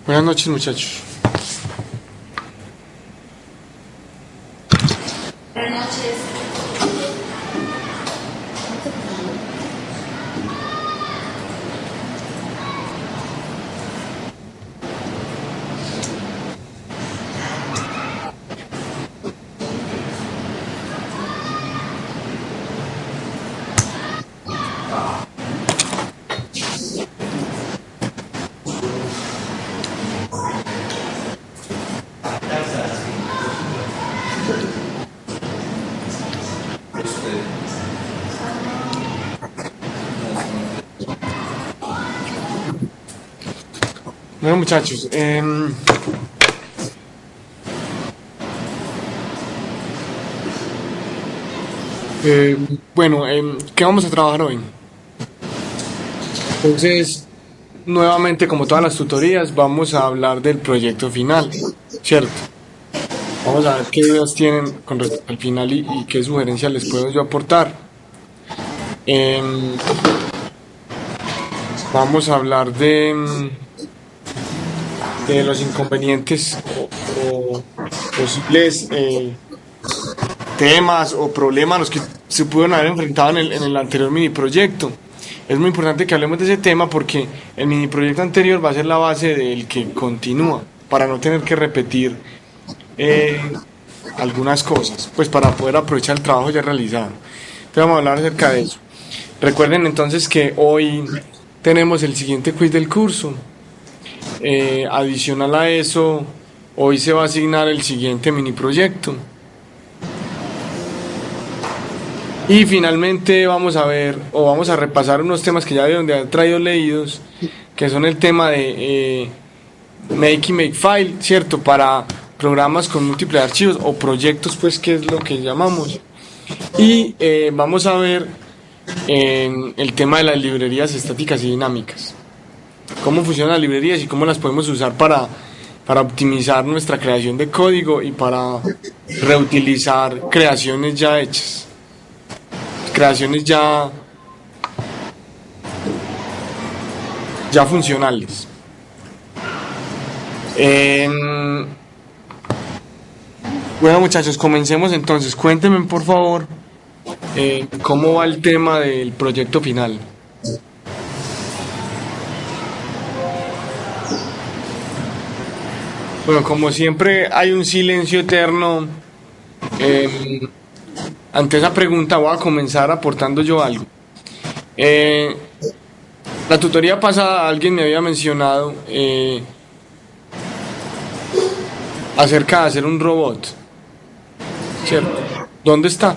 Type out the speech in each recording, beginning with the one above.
Buenas noches, muchachos. Buenas noches. Bueno, muchachos, eh, bueno, ¿qué vamos a trabajar hoy? Entonces, nuevamente, como todas las tutorías, vamos a hablar del proyecto final, ¿cierto? Vamos a ver qué dudas tienen con respecto al final y qué sugerencias les puedo yo aportar. Em, Vamos a hablar de los inconvenientes o posibles temas o problemas a los que se pudieron haber enfrentado en el anterior mini proyecto. Es muy importante que hablemos de ese tema porque el mini proyecto anterior va a ser la base del que continúa, para no tener que repetir eh, algunas cosas, pues para poder aprovechar el trabajo ya realizado. Entonces vamos a hablar acerca de eso. Recuerden entonces que hoy tenemos el siguiente quiz del curso. Adicional a eso, hoy se va a asignar el siguiente mini proyecto. Y finalmente vamos a ver o vamos a repasar unos temas que ya deben de haber traído leídos, que son el tema de Make y Makefile, ¿cierto? Para programas con múltiples archivos o proyectos, pues, que es lo que llamamos. Y vamos a ver el tema de las librerías estáticas y dinámicas. Cómo funcionan las librerías y cómo las podemos usar para optimizar nuestra creación de código y para reutilizar creaciones ya hechas. Creaciones ya funcionales. Bueno, muchachos, comencemos entonces. Cuéntenme por favor cómo va el tema del proyecto final. Bueno, como siempre hay un silencio eterno eh, ante esa pregunta. Voy a comenzar aportando yo algo. Eh, la tutoría pasada alguien me había mencionado acerca de hacer un robot, ¿cierto? ¿Dónde está?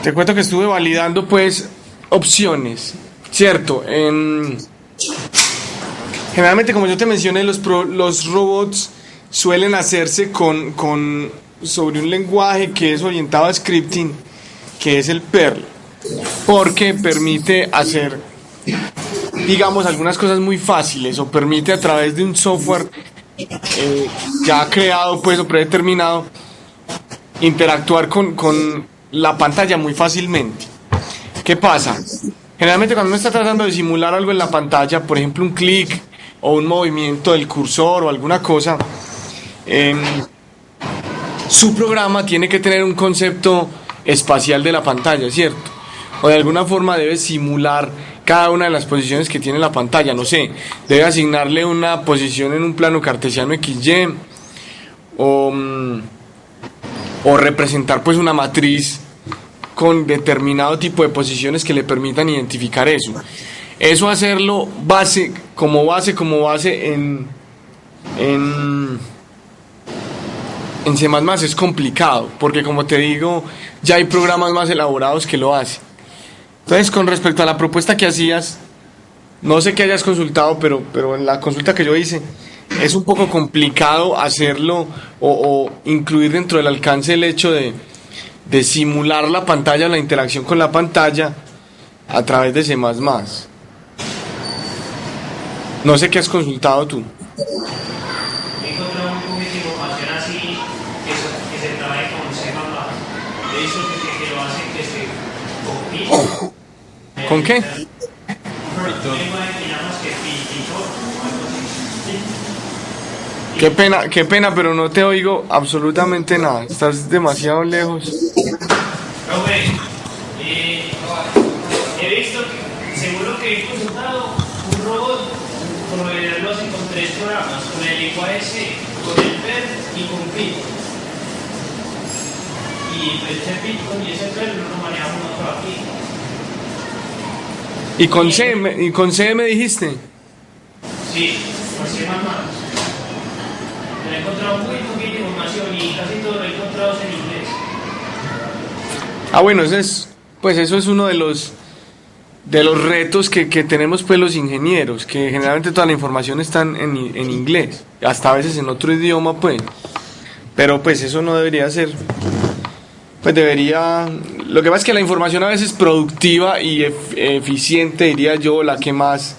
Te cuento que estuve validando pues opciones, ¿cierto? Generalmente, como yo te mencioné, los robots suelen hacerse sobre un lenguaje que es orientado a scripting, que es el Perl, porque permite hacer, digamos, algunas cosas muy fáciles o permite a través de un software ya creado, pues, o predeterminado, interactuar con la pantalla muy fácilmente. ¿Qué pasa? Generalmente cuando uno está tratando de simular algo en la pantalla, por ejemplo un clic o un movimiento del cursor o alguna cosa, eh, su programa tiene que tener un concepto espacial de la pantalla, ¿cierto? O de alguna forma debe simular cada una de las posiciones que tiene la pantalla, no sé, debe asignarle una posición en un plano cartesiano XY o, o representar pues una matriz con determinado tipo de posiciones que le permitan identificar eso. Eso hacerlo como base en en C++ es complicado, porque como te digo, ya hay programas más elaborados que lo hacen. Entonces, con respecto a la propuesta que hacías, no sé qué hayas consultado, pero en la consulta que yo hice, es un poco complicado hacerlo o incluir dentro del alcance el hecho de simular la pantalla, la interacción con la pantalla a través de C++. No sé qué has consultado tú. He encontrado muy poquita información así que se trabaje con C++. De eso que lo hace que se compile. ¿Con qué? Un lenguaje que llamas que pile. Qué pena, pero no te oigo absolutamente nada. Estás demasiado lejos. Profe, he visto, seguro que he consultado un robot, proveer los con 3 programas, con el lenguaje C, con el PER y con Python. Y ese Python y ese PER no lo manejamos nosotros aquí. ¿Y con C me dijiste? Sí, por C++. He encontrado muy poquita información y casi todo lo he encontrado en inglés. Ah, bueno, eso es uno de los retos que tenemos pues los ingenieros, que generalmente toda la información está en inglés, hasta a veces en otro idioma pues, pero pues eso no debería ser, pues lo que pasa es que la información a veces productiva y eficiente, diría yo, la que más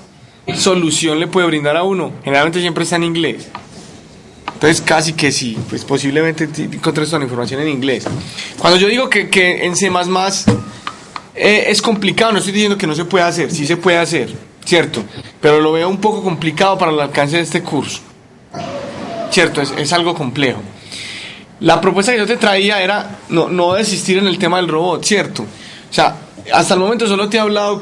solución le puede brindar a uno, generalmente siempre está en inglés. Entonces casi que sí, pues posiblemente encontres toda la información en inglés. Cuando yo digo que en C++ es complicado, no estoy diciendo que no se pueda hacer, sí se puede hacer, ¿cierto? Pero lo veo un poco complicado para el alcance de este curso, ¿cierto? Es algo complejo. La propuesta que yo te traía era no desistir en el tema del robot, ¿cierto? O sea, hasta el momento solo te he hablado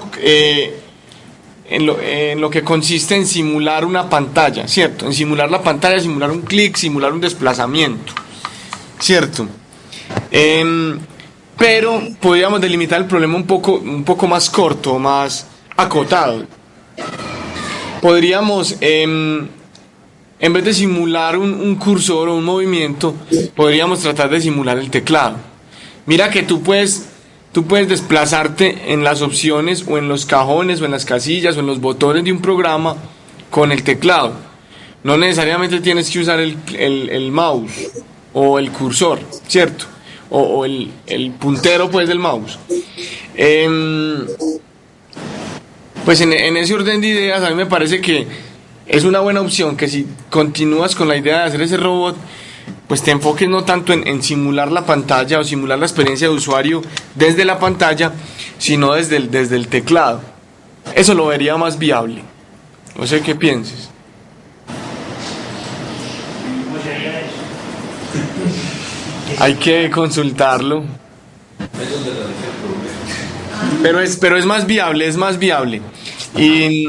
en lo que consiste en simular una pantalla, ¿cierto? En simular la pantalla, simular un clic, simular un desplazamiento, ¿cierto? Pero podríamos delimitar el problema un poco más corto, más acotado. Podríamos, en vez de simular un cursor o un movimiento, podríamos tratar de simular el teclado. Mira que tú puedes desplazarte en las opciones o en los cajones o en las casillas o en los botones de un programa con el teclado. No necesariamente tienes que usar el mouse o el cursor, ¿cierto? O el puntero pues del mouse. Pues en ese orden de ideas a mí me parece que es una buena opción que si continúas con la idea de hacer ese robot, pues te enfoques no tanto en simular la pantalla o simular la experiencia de usuario desde la pantalla, sino desde el teclado. Eso lo vería más viable. No sé qué pienses. ¿Cómo sería eso? Hay que consultarlo. Pero es más viable, Y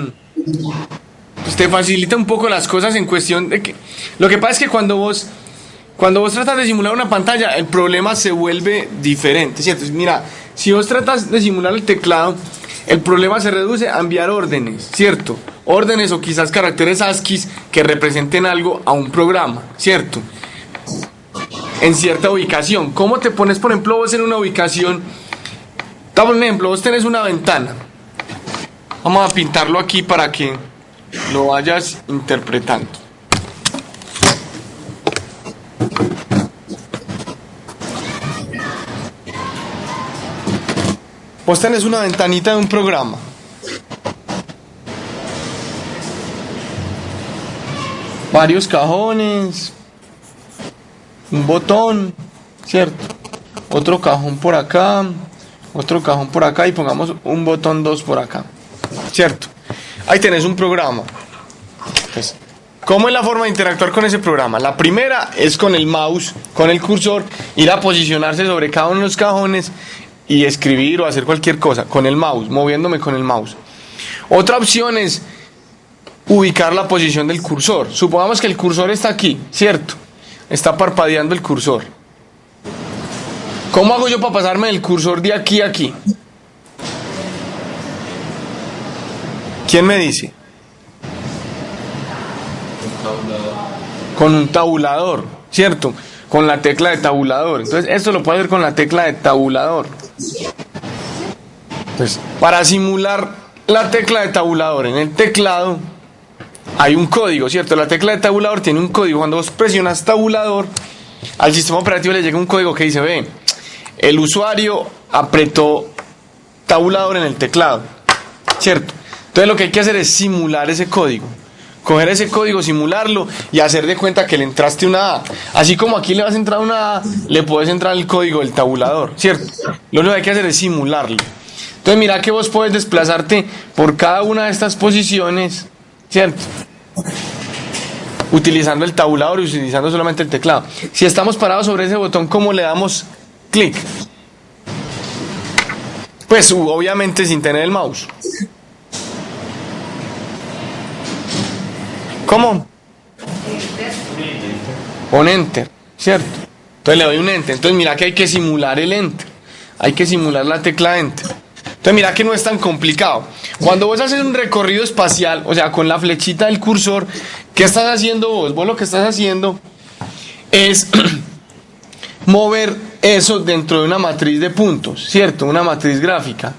pues te facilita un poco las cosas en cuestión de que... Lo que pasa es que cuando vos tratas de simular una pantalla, el problema se vuelve diferente, ¿cierto? Mira, si vos tratas de simular el teclado, el problema se reduce a enviar órdenes, ¿cierto? Órdenes o quizás caracteres ASCII que representen algo a un programa, ¿cierto? En cierta ubicación. ¿Cómo te pones, por ejemplo, vos en una ubicación? Dame un ejemplo, vos tenés una ventana. Vamos a pintarlo aquí para que lo vayas interpretando. Vos tenés una ventanita de un programa. Varios cajones. Un botón, ¿cierto? Otro cajón por acá. Otro cajón por acá y pongamos un botón 2 por acá, ¿cierto? Ahí tenés un programa. Entonces, ¿cómo es la forma de interactuar con ese programa? La primera es con el mouse, con el cursor, ir a posicionarse sobre cada uno de los cajones y escribir o hacer cualquier cosa con el mouse, moviéndome con el mouse. Otra opción es ubicar la posición del cursor. Supongamos que el cursor está aquí, ¿cierto? Está parpadeando el cursor. ¿Cómo hago yo para pasarme del cursor de aquí a aquí? ¿Quién me dice? Con un tabulador, ¿cierto? Con la tecla de tabulador. Entonces, esto lo puedo hacer con la tecla de tabulador. Entonces, para simular la tecla de tabulador en el teclado, hay un código, ¿cierto? La tecla de tabulador tiene un código. Cuando vos presionas tabulador, al sistema operativo le llega un código que dice, ve, el usuario apretó tabulador en el teclado, ¿cierto? Entonces lo que hay que hacer es simular ese código. Coger ese código, simularlo y hacer de cuenta que le entraste una A. Así como aquí le vas a entrar una A, le puedes entrar el código del tabulador, ¿cierto? Lo único que hay que hacer es simularlo. Entonces mira que vos puedes desplazarte por cada una de estas posiciones, ¿cierto? utilizando el tabulador y utilizando solamente el teclado. Si estamos parados sobre ese botón, ¿cómo le damos clic? Pues obviamente sin tener el mouse. ¿Cómo? Con enter, ¿cierto? Entonces le doy un enter. Entonces mira que hay que simular el enter. Hay que simular la tecla enter. Entonces mira que no es tan complicado. Cuando vos haces un recorrido espacial, o sea, con la flechita del cursor, ¿qué estás haciendo vos? Vos lo que estás haciendo es mover eso dentro de una matriz de puntos, ¿cierto? Una matriz gráfica.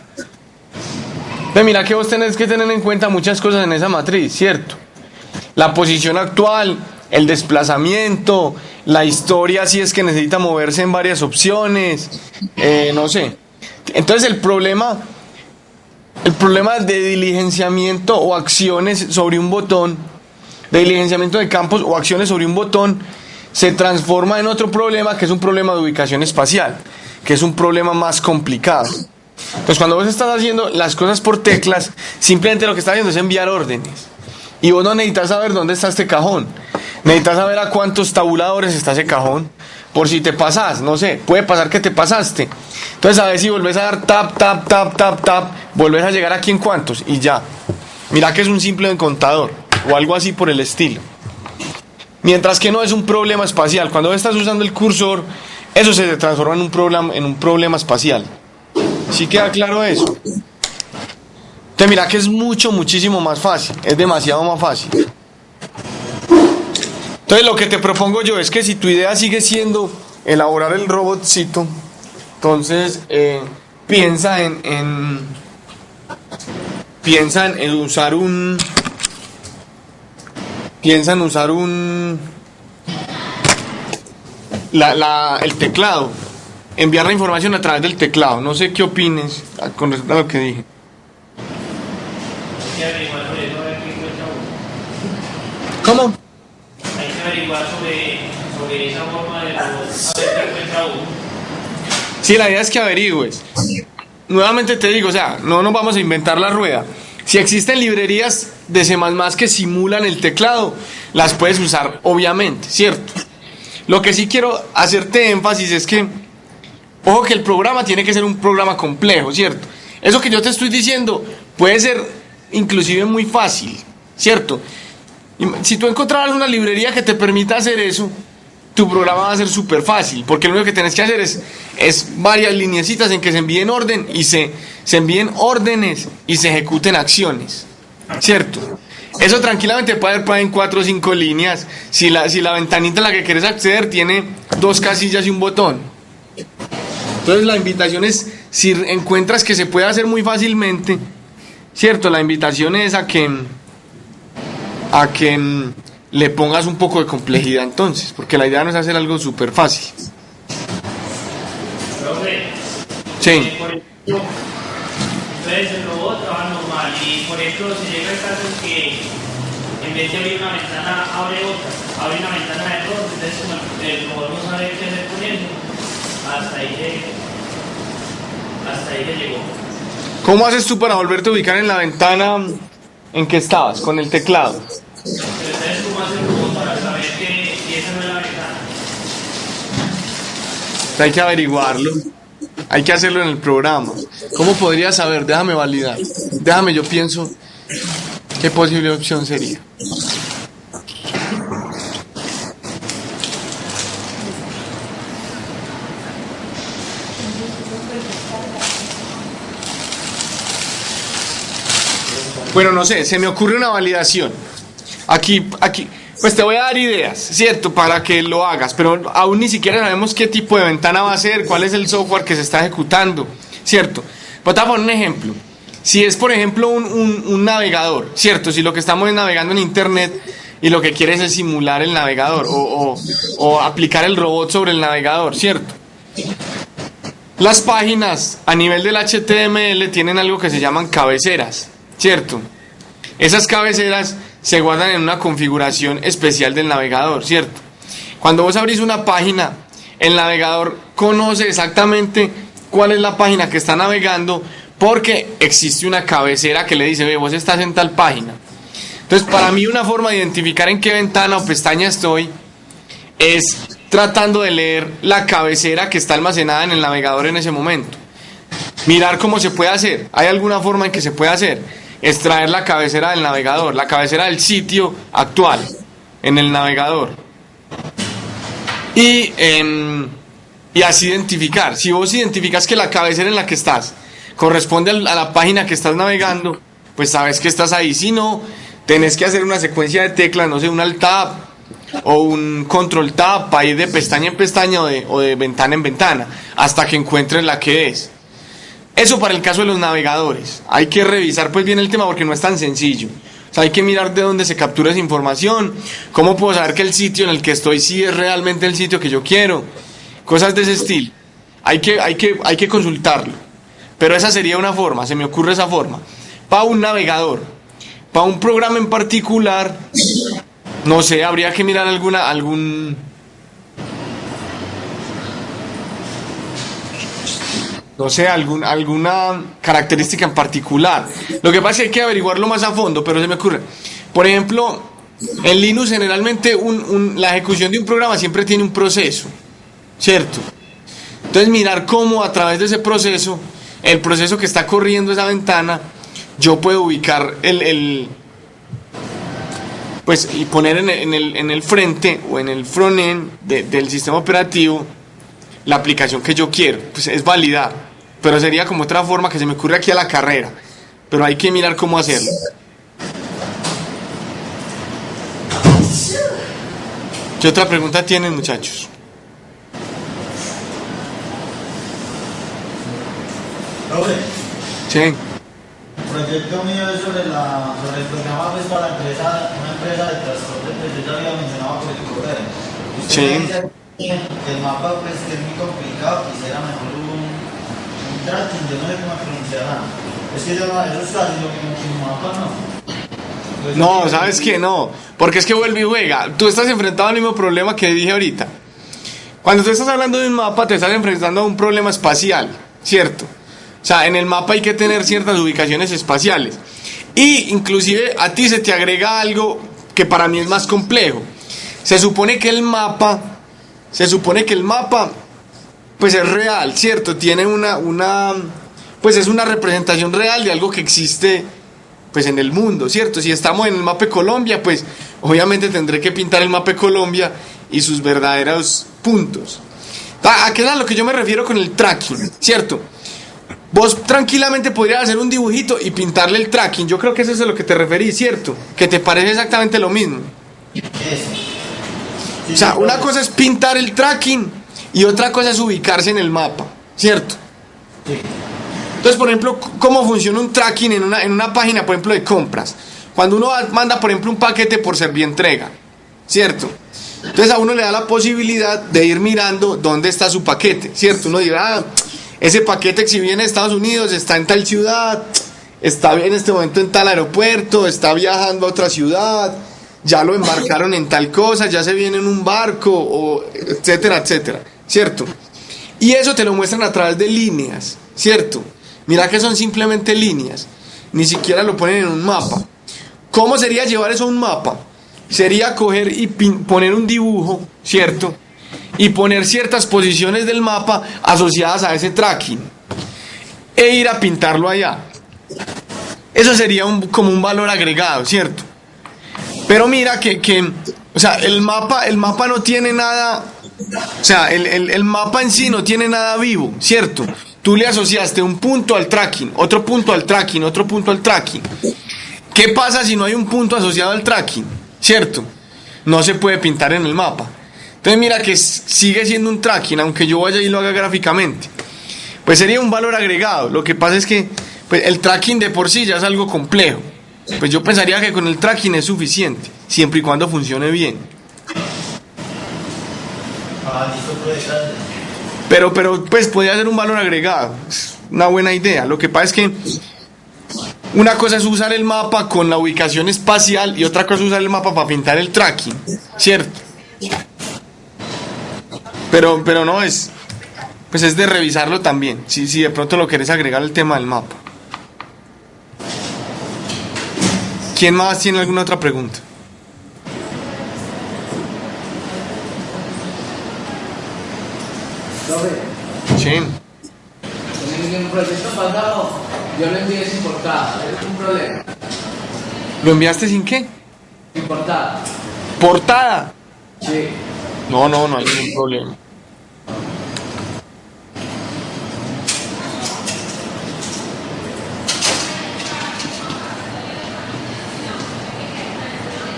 Entonces mira que vos tenés que tener en cuenta muchas cosas en esa matriz, ¿cierto? La posición actual, el desplazamiento, la historia si es que necesita moverse en varias opciones, no sé. Entonces el problema de diligenciamiento o acciones sobre un botón, de diligenciamiento de campos o acciones sobre un botón, se transforma en otro problema que es un problema de ubicación espacial, que es un problema más complicado. Entonces cuando vos estás haciendo las cosas por teclas, simplemente lo que estás haciendo es enviar órdenes. Y vos no necesitas saber dónde está este cajón. Necesitas saber a cuántos tabuladores está ese cajón. Por si te pasas, no sé, puede pasar que te pasaste. Entonces a ver si volvés a dar tap, tap, tap, tap, tap, volvés a llegar aquí en cuántos y ya. Mira que es un simple contador o algo así por el estilo. Mientras que no es un problema espacial. Cuando estás usando el cursor, eso se transforma en un problema espacial. ¿Sí queda claro eso? Entonces mira que es muchísimo más fácil. Es demasiado más fácil. Entonces lo que te propongo yo es que si tu idea sigue siendo elaborar el robotcito, entonces piensa en usar el teclado, enviar la información a través del teclado. No sé qué opines con respecto a lo que dije. ¿Cómo? Hay que averiguar sobre esa forma de a ver qué encuentra uno. Sí, la idea es que averigües. Nuevamente te digo, o sea, no nos vamos a inventar la rueda. Si existen librerías de C++ que simulan el teclado, las puedes usar, obviamente, ¿cierto? Lo que sí quiero hacerte énfasis es que, ojo que el programa tiene que ser un programa complejo, ¿cierto? Eso que yo te estoy diciendo puede ser inclusive muy fácil, ¿cierto? Si tú encontraras una librería que te permita hacer eso, tu programa va a ser súper fácil, porque lo único que tienes que hacer es varias lineecitas en que se envíen orden y se envíen órdenes y se ejecuten acciones, ¿cierto? Eso tranquilamente puede haber en 4 o 5 líneas, si la ventanita a la que quieres acceder tiene 2 casillas y un botón. Entonces la invitación es, si encuentras que se puede hacer muy fácilmente, ¿cierto? La invitación es a que le pongas un poco de complejidad entonces, porque la idea no es hacer algo súper fácil. Profe, Sí. por ejemplo, entonces el robot trabaja normal y por ejemplo si llega el caso en que en vez de abrir una ventana abre otra, abre una ventana de error, entonces como el robot no sabe qué hacer con eso, hasta ahí llegó. ¿Cómo haces tú para volverte a ubicar en la ventana en que estabas, con el teclado? Pero entonces cómo hace el robot para saber que esa no es la ventana. Hay que averiguarlo. Hay que hacerlo en el programa. ¿Cómo podría saber? Déjame validar. Déjame, yo pienso qué posible opción sería. Bueno, no sé, se me ocurre una validación. Aquí, pues te voy a dar ideas, ¿cierto? Para que lo hagas, pero aún ni siquiera sabemos qué tipo de ventana va a ser, cuál es el software que se está ejecutando, ¿cierto? Pues te voy a poner un ejemplo. Si es, por ejemplo, un navegador, ¿cierto? Si lo que estamos es navegando en internet y lo que quieres es simular el navegador o aplicar el robot sobre el navegador, ¿cierto? Las páginas a nivel del HTML tienen algo que se llaman cabeceras, ¿cierto? Esas cabeceras se guardan en una configuración especial del navegador, ¿cierto? Cuando vos abrís una página, el navegador conoce exactamente cuál es la página que está navegando porque existe una cabecera que le dice, ve, vos estás en tal página. Entonces, para mí una forma de identificar en qué ventana o pestaña estoy es tratando de leer la cabecera que está almacenada en el navegador en ese momento. Mirar cómo se puede hacer. ¿Hay alguna forma en que se puede hacer? Extraer la cabecera del navegador, la cabecera del sitio actual en el navegador. Y así identificar. Si vos identificas que la cabecera en la que estás corresponde a la página que estás navegando, pues sabes que estás ahí. Si no, tenés que hacer una secuencia de teclas, no sé, un Alt Tab o un Control Tab para ir de pestaña en pestaña o de ventana en ventana hasta que encuentres la que es. Eso para el caso de los navegadores. Hay que revisar pues bien el tema porque no es tan sencillo. O sea, hay que mirar de dónde se captura esa información, cómo puedo saber que el sitio en el que estoy sí es realmente el sitio que yo quiero, cosas de ese estilo. Hay que consultarlo. Pero esa sería una forma, se me ocurre esa forma. Para un navegador, para un programa en particular, no sé, habría que mirar alguna característica en particular. Lo que pasa es que hay que averiguarlo más a fondo, pero se me ocurre. Por ejemplo, en Linux generalmente la ejecución de un programa siempre tiene un proceso, ¿cierto? Entonces mirar cómo a través de ese proceso, el proceso que está corriendo esa ventana, yo puedo ubicar pues y poner en el frente o en el frontend del sistema operativo la aplicación que yo quiero. Pues es validar, pero sería como otra forma que se me ocurre aquí a la carrera, pero hay que mirar cómo hacerlo. ¿Qué otra pregunta tienen, muchachos? Profe, Sí. el proyecto mío es sobre el programa pues, para una empresa de transporte, pues yo ya había mencionado por el correo. Usted Sí. me dice que el mapa pues, que es muy complicado, quisiera mejor un tracking, yo no sé cómo pronunciará. Es que eso es casi lo mismo que un mapa, ¿no? Pues, No, ¿sabes qué? No, porque es que vuelve y juega. Tú estás enfrentado al mismo problema que dije ahorita. Cuando tú estás hablando de un mapa, te estás enfrentando a un problema espacial, ¿cierto? O sea, en el mapa hay que tener ciertas ubicaciones espaciales. Y inclusive a ti se te agrega algo que para mí es más complejo. Se supone que el mapa, pues es real, ¿cierto? Tiene pues es una representación real de algo que existe, pues en el mundo, ¿cierto? Si estamos en el mapa de Colombia, pues obviamente tendré que pintar el mapa de Colombia y sus verdaderos puntos. ¿A qué es a lo que yo me refiero con el tracking, ¿cierto? Vos tranquilamente podrías hacer un dibujito y pintarle el tracking. Yo creo que eso es a lo que te referís, ¿cierto? Que te parece exactamente lo mismo. eso. Sí, O sea, sí, una profe. cosa es pintar el tracking y otra cosa es ubicarse en el mapa, ¿cierto? Sí. Entonces, por ejemplo, ¿cómo funciona un tracking en una página, por ejemplo, de compras? Cuando uno manda, por ejemplo, un paquete por Servientrega, ¿cierto? Entonces a uno le da la posibilidad de ir mirando dónde está su paquete, ¿cierto? Uno dirá, ese paquete si viene de Estados Unidos, está en tal ciudad, está en este momento en tal aeropuerto, está viajando a otra ciudad, ya lo embarcaron en tal cosa, ya se viene en un barco, o etcétera, etcétera, ¿cierto? Y eso te lo muestran a través de líneas, ¿cierto? Mira que son simplemente líneas, ni siquiera lo ponen en un mapa. ¿Cómo sería llevar eso a un mapa? Sería coger y poner un dibujo, ¿cierto? Y poner ciertas posiciones del mapa asociadas a ese tracking e ir a pintarlo allá. Eso sería como un valor agregado, ¿cierto? Pero mira o sea, el mapa no tiene nada, o sea, el mapa en sí no tiene nada vivo, ¿cierto? Tú le asociaste un punto al tracking, otro punto al tracking, otro punto al tracking. ¿Qué pasa si no hay un punto asociado al tracking? ¿Cierto? No se puede pintar en el mapa. Entonces mira que sigue siendo un tracking, aunque yo vaya y lo haga gráficamente. Pues sería un valor agregado. Lo que pasa es que pues, el tracking de por sí ya es algo complejo. Pues yo pensaría que con el tracking es suficiente, siempre y cuando funcione bien. Listo, profe, gracias. Pero pues podría ser un valor agregado. Es una buena idea. Lo que pasa es que una cosa es usar el mapa con la ubicación espacial y otra cosa es usar el mapa para pintar el tracking, ¿cierto? Pero no es, pues es de revisarlo también, si de pronto lo querés agregar el tema del mapa. ¿Quién más tiene alguna otra pregunta? Profe, Sí. en el proyecto pasado yo lo envié sin portada, es un problema. ¿Lo enviaste sin qué? Sin portada. ¿Portada? Sí. No hay ningún problema.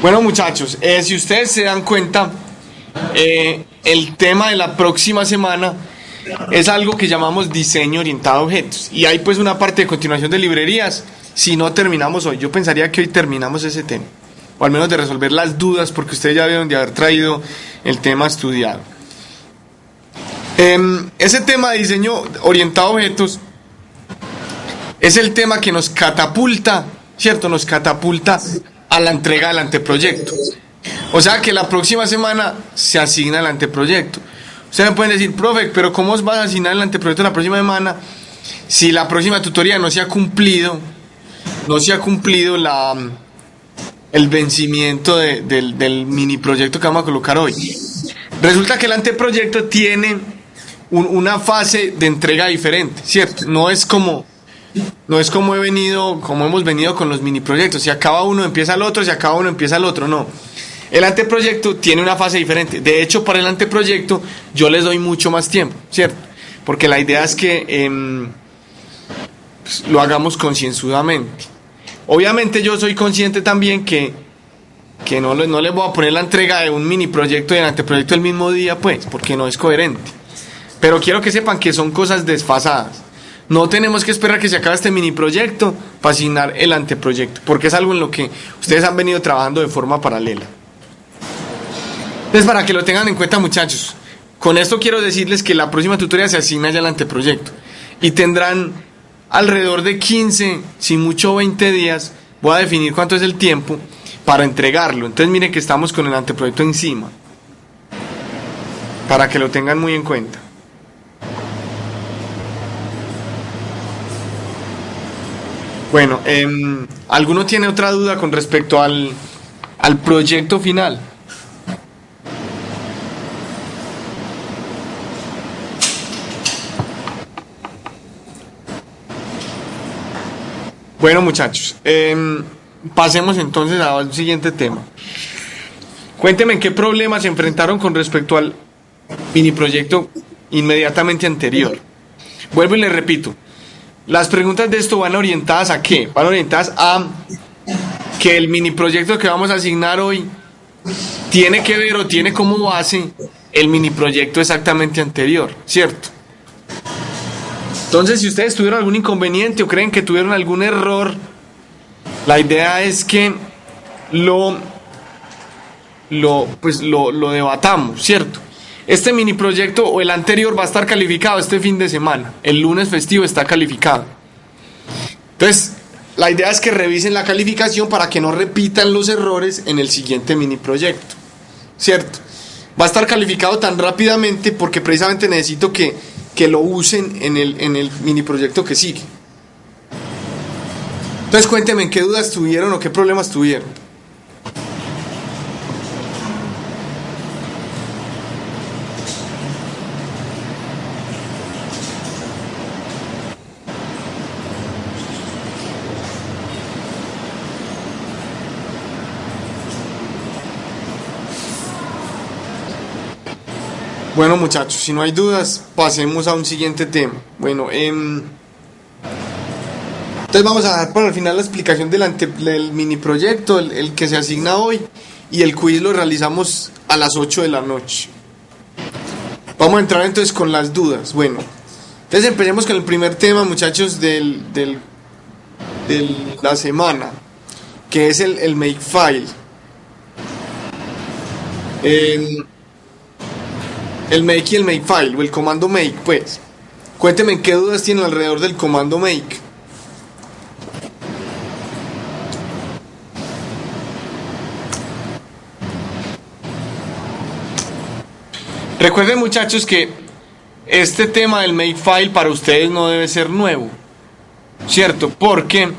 Bueno, muchachos, si ustedes se dan cuenta, el tema de la próxima semana es algo que llamamos diseño orientado a objetos. Y hay pues una parte de continuación de librerías. Si no terminamos hoy, yo pensaría que hoy terminamos ese tema, o al menos de resolver las dudas, porque ustedes ya deben de haber traído el tema estudiado. Ese tema de diseño orientado a objetos es el tema que nos catapulta, ¿cierto? Nos catapulta a la entrega del anteproyecto. O sea que la próxima semana se asigna el anteproyecto. Ustedes me pueden decir, profe, pero ¿cómo os vas a asignar el anteproyecto la próxima semana si la próxima tutoría no se ha cumplido el vencimiento del mini proyecto que vamos a colocar hoy? Resulta que el anteproyecto tiene una fase de entrega diferente, ¿cierto? No es como hemos venido con los mini proyectos. Si acaba uno, empieza el otro, si acaba uno, empieza el otro. No. El anteproyecto tiene una fase diferente. De hecho, para el anteproyecto yo les doy mucho más tiempo, ¿cierto? Porque la idea es que pues, lo hagamos concienzudamente. Obviamente yo soy consciente también que no les voy a poner la entrega de un mini proyecto y el anteproyecto el mismo día, pues, porque no es coherente. Pero quiero que sepan que son cosas desfasadas. No tenemos que esperar que se acabe este mini proyecto para asignar el anteproyecto, porque es algo en lo que ustedes han venido trabajando de forma paralela. Entonces, para que lo tengan en cuenta, muchachos, con esto quiero decirles que la próxima tutoría se asigna ya el anteproyecto y tendrán alrededor de 15, si mucho 20 días, voy a definir cuánto es el tiempo para entregarlo. Entonces miren que estamos con el anteproyecto encima, para que lo tengan muy en cuenta. Bueno, ¿alguno tiene otra duda con respecto al proyecto final? Bueno, muchachos, pasemos entonces al siguiente tema. Cuéntenme qué problemas se enfrentaron con respecto al mini proyecto inmediatamente anterior. Vuelvo y les repito. Las preguntas de esto van orientadas ¿a qué? Van orientadas a que el mini proyecto que vamos a asignar hoy tiene que ver o tiene como base el mini proyecto exactamente anterior, ¿cierto? Entonces, si ustedes tuvieron algún inconveniente o creen que tuvieron algún error, la idea es que lo debatamos, ¿cierto? Este mini proyecto o el anterior va a estar calificado este fin de semana. El lunes festivo está calificado. Entonces, la idea es que revisen la calificación para que no repitan los errores en el siguiente mini proyecto, ¿cierto? Va a estar calificado tan rápidamente porque precisamente necesito que lo usen en el mini proyecto que sigue. Entonces, cuéntenme qué dudas tuvieron o qué problemas tuvieron. Bueno, muchachos, si no hay dudas, pasemos a un siguiente tema. Bueno, entonces vamos a dejar para el final la explicación del mini proyecto, el que se asigna hoy, y el quiz lo realizamos a las 8 de la noche. Vamos a entrar entonces con las dudas. Bueno, entonces empecemos con el primer tema, muchachos, de la semana, que es el makefile. El make y el makefile, o el comando make, pues. Cuéntenme qué dudas tienen alrededor del comando make. Recuerden, muchachos, que este tema del makefile para ustedes no debe ser nuevo, ¿cierto? Porque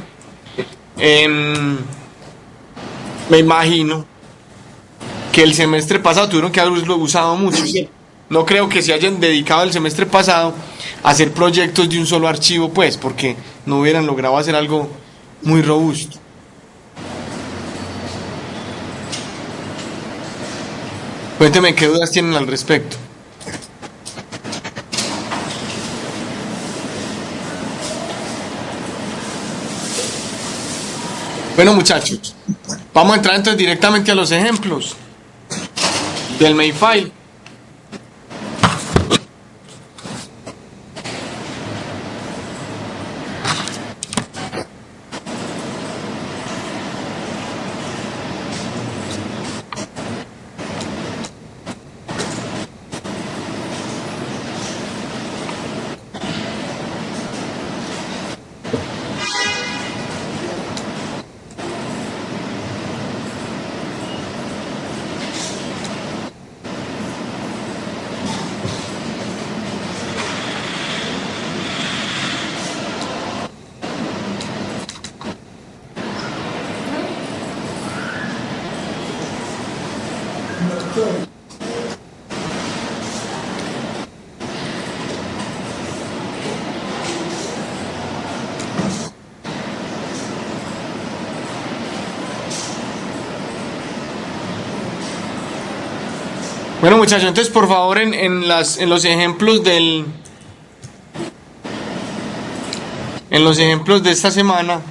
Me imagino que el semestre pasado tuvieron que haberlo usado mucho. No creo que se hayan dedicado el semestre pasado a hacer proyectos de un solo archivo, pues, porque no hubieran logrado hacer algo muy robusto. Cuénteme qué dudas tienen al respecto. Bueno, muchachos, vamos a entrar entonces directamente a los ejemplos del Makefile. Bueno, muchachos, entonces por favor en los ejemplos en los ejemplos de esta semana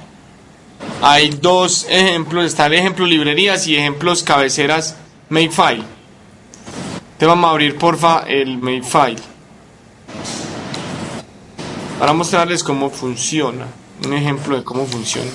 hay dos ejemplos, está el ejemplo librerías y ejemplos cabeceras Makefile. Te vamos a abrir porfa el Makefile para mostrarles cómo funciona, un ejemplo de cómo funciona.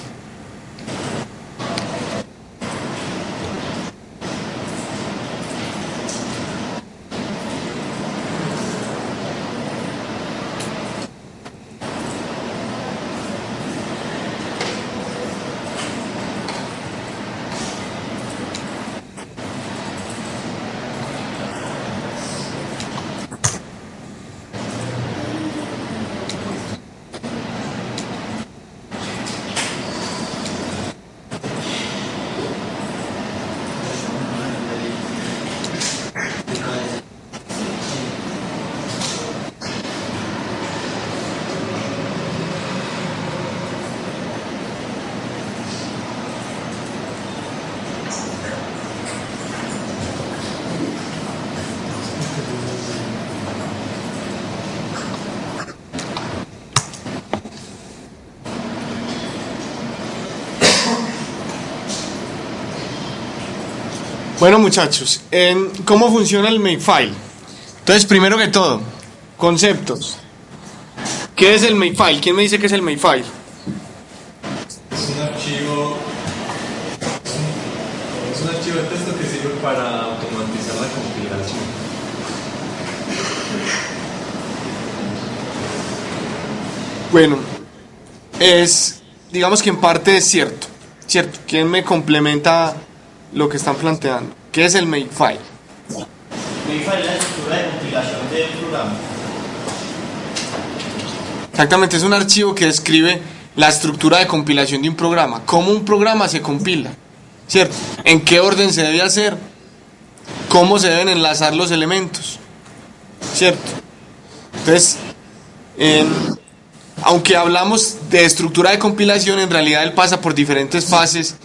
Bueno, muchachos, ¿cómo funciona el Makefile? Entonces, primero que todo, conceptos. ¿Qué es el Makefile? ¿Quién me dice qué es el Makefile? Es un archivo, es un archivo de texto que sirve para automatizar la compilación. Bueno, digamos que en parte es cierto. ¿Quién me complementa lo que están planteando? ¿Qué es el Makefile? Makefile es la estructura de compilación de un programa. Exactamente, es un archivo que describe la estructura de compilación de un programa, cómo un programa se compila, ¿cierto? En qué orden se debe hacer, cómo se deben enlazar los elementos, ¿cierto? Entonces, aunque hablamos de estructura de compilación, en realidad él pasa por diferentes fases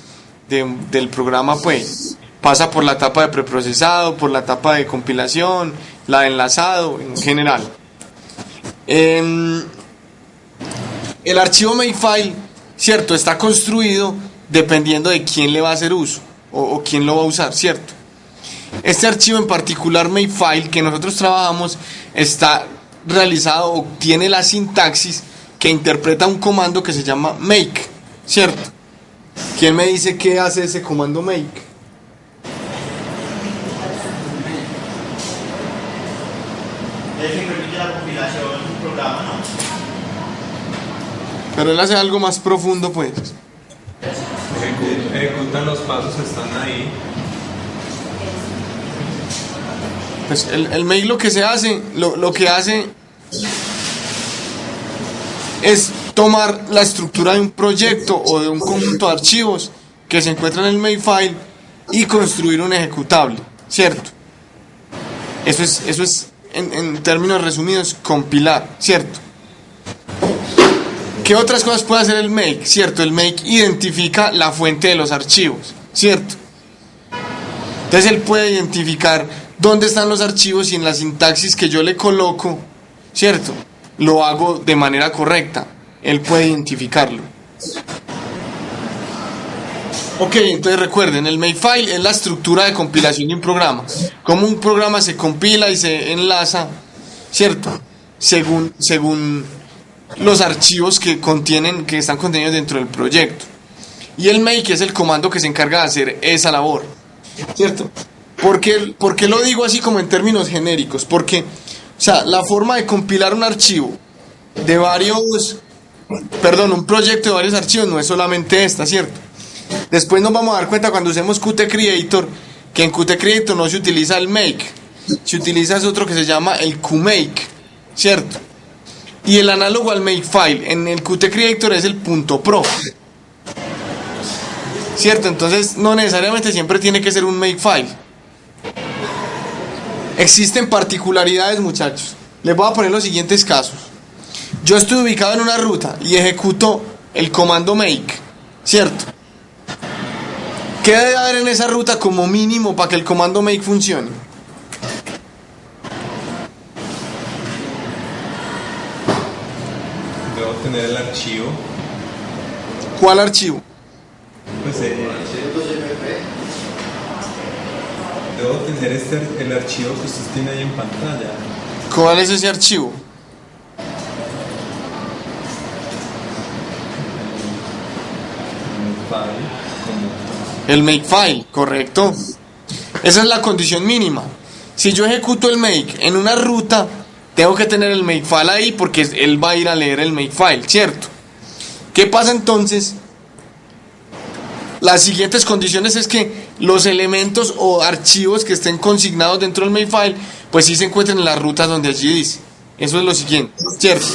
del programa, pues pasa por la etapa de preprocesado, por la etapa de compilación, la de enlazado en general. El archivo Makefile, cierto, está construido dependiendo de quién le va a hacer uso o quién lo va a usar, cierto. Este archivo en particular Makefile que nosotros trabajamos está realizado o tiene la sintaxis que interpreta un comando que se llama make, cierto. ¿Quién me dice qué hace ese comando make? Es que permite la compilación de un programa, ¿no? Pero él hace algo más profundo, pues. Ejecutan los pasos, están ahí. Pues el make lo que se hace, lo que hace es tomar la estructura de un proyecto o de un conjunto de archivos que se encuentra en el makefile y construir un ejecutable, ¿cierto? Eso es en términos resumidos, compilar, ¿cierto? ¿Qué otras cosas puede hacer el make? ¿Cierto? El make identifica la fuente de los archivos, ¿cierto? Entonces él puede identificar dónde están los archivos y en la sintaxis que yo le coloco, ¿cierto? Lo hago de manera correcta. Él puede identificarlo. Ok, entonces recuerden, el makefile es la estructura de compilación de un programa. Cómo un programa se compila y se enlaza, ¿cierto? Según los archivos que están contenidos dentro del proyecto. Y el make es el comando que se encarga de hacer esa labor, ¿cierto? ¿Por qué lo digo así como en términos genéricos? Porque, o sea, la forma de compilar un archivo de un proyecto de varios archivos no es solamente esta, ¿cierto? Después nos vamos a dar cuenta cuando usemos Qt Creator que en Qt Creator no se utiliza el make, se utiliza otro que se llama el qmake, ¿cierto? Y el análogo al makefile en el Qt Creator es el .pro, ¿cierto? Entonces no necesariamente siempre tiene que ser un makefile. Existen particularidades, muchachos. Les voy a poner los siguientes casos. Yo estoy ubicado en una ruta y ejecuto el comando make, ¿cierto? ¿Qué debe haber en esa ruta como mínimo para que el comando make funcione? Debo tener el archivo. ¿Cuál archivo? Pues debo tener el archivo que usted tiene ahí en pantalla. ¿Cuál es ese archivo? El makefile, correcto. Esa es la condición mínima. Si yo ejecuto el make en una ruta, tengo que tener el makefile ahí porque él va a ir a leer el makefile, ¿cierto? ¿Qué pasa entonces? Las siguientes condiciones es que los elementos o archivos que estén consignados dentro del makefile, pues sí se encuentren en las rutas donde allí dice. Eso es lo siguiente, ¿cierto?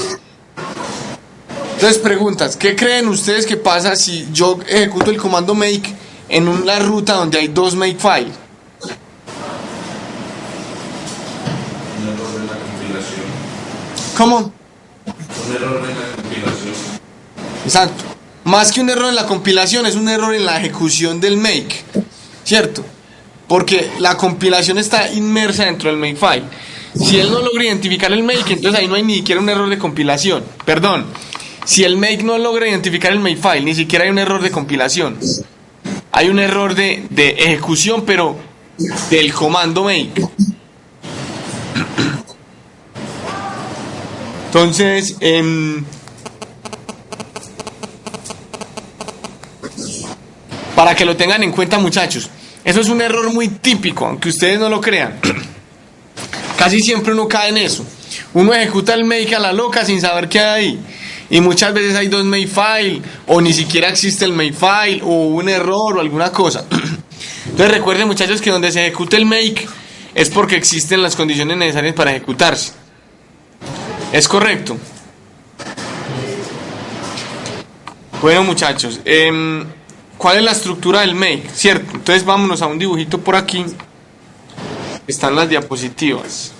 Entonces preguntas, ¿qué creen ustedes que pasa si yo ejecuto el comando make en una ruta donde hay dos makefiles? Un error en la compilación. ¿Cómo? Un error en la compilación. Exacto. Más que un error en la compilación, es un error en la ejecución del make, ¿cierto? Porque la compilación está inmersa dentro del makefile. Si él no logra identificar el make, entonces ahí no hay ni siquiera un error de compilación. Perdón. Si el make no logra identificar el makefile, ni siquiera hay un error de compilación. Hay un error de ejecución, pero del comando make. Entonces, para que lo tengan en cuenta, muchachos, eso es un error muy típico, aunque ustedes no lo crean. Casi siempre uno cae en eso. Uno ejecuta el make a la loca sin saber qué hay ahí. Y muchas veces hay dos makefile, o ni siquiera existe el makefile, o un error, o alguna cosa. Entonces recuerden, muchachos, que donde se ejecute el make es porque existen las condiciones necesarias para ejecutarse. ¿Es correcto? Bueno, muchachos, ¿cuál es la estructura del make? ¿Cierto? Entonces vámonos a un dibujito por aquí. Están las diapositivas.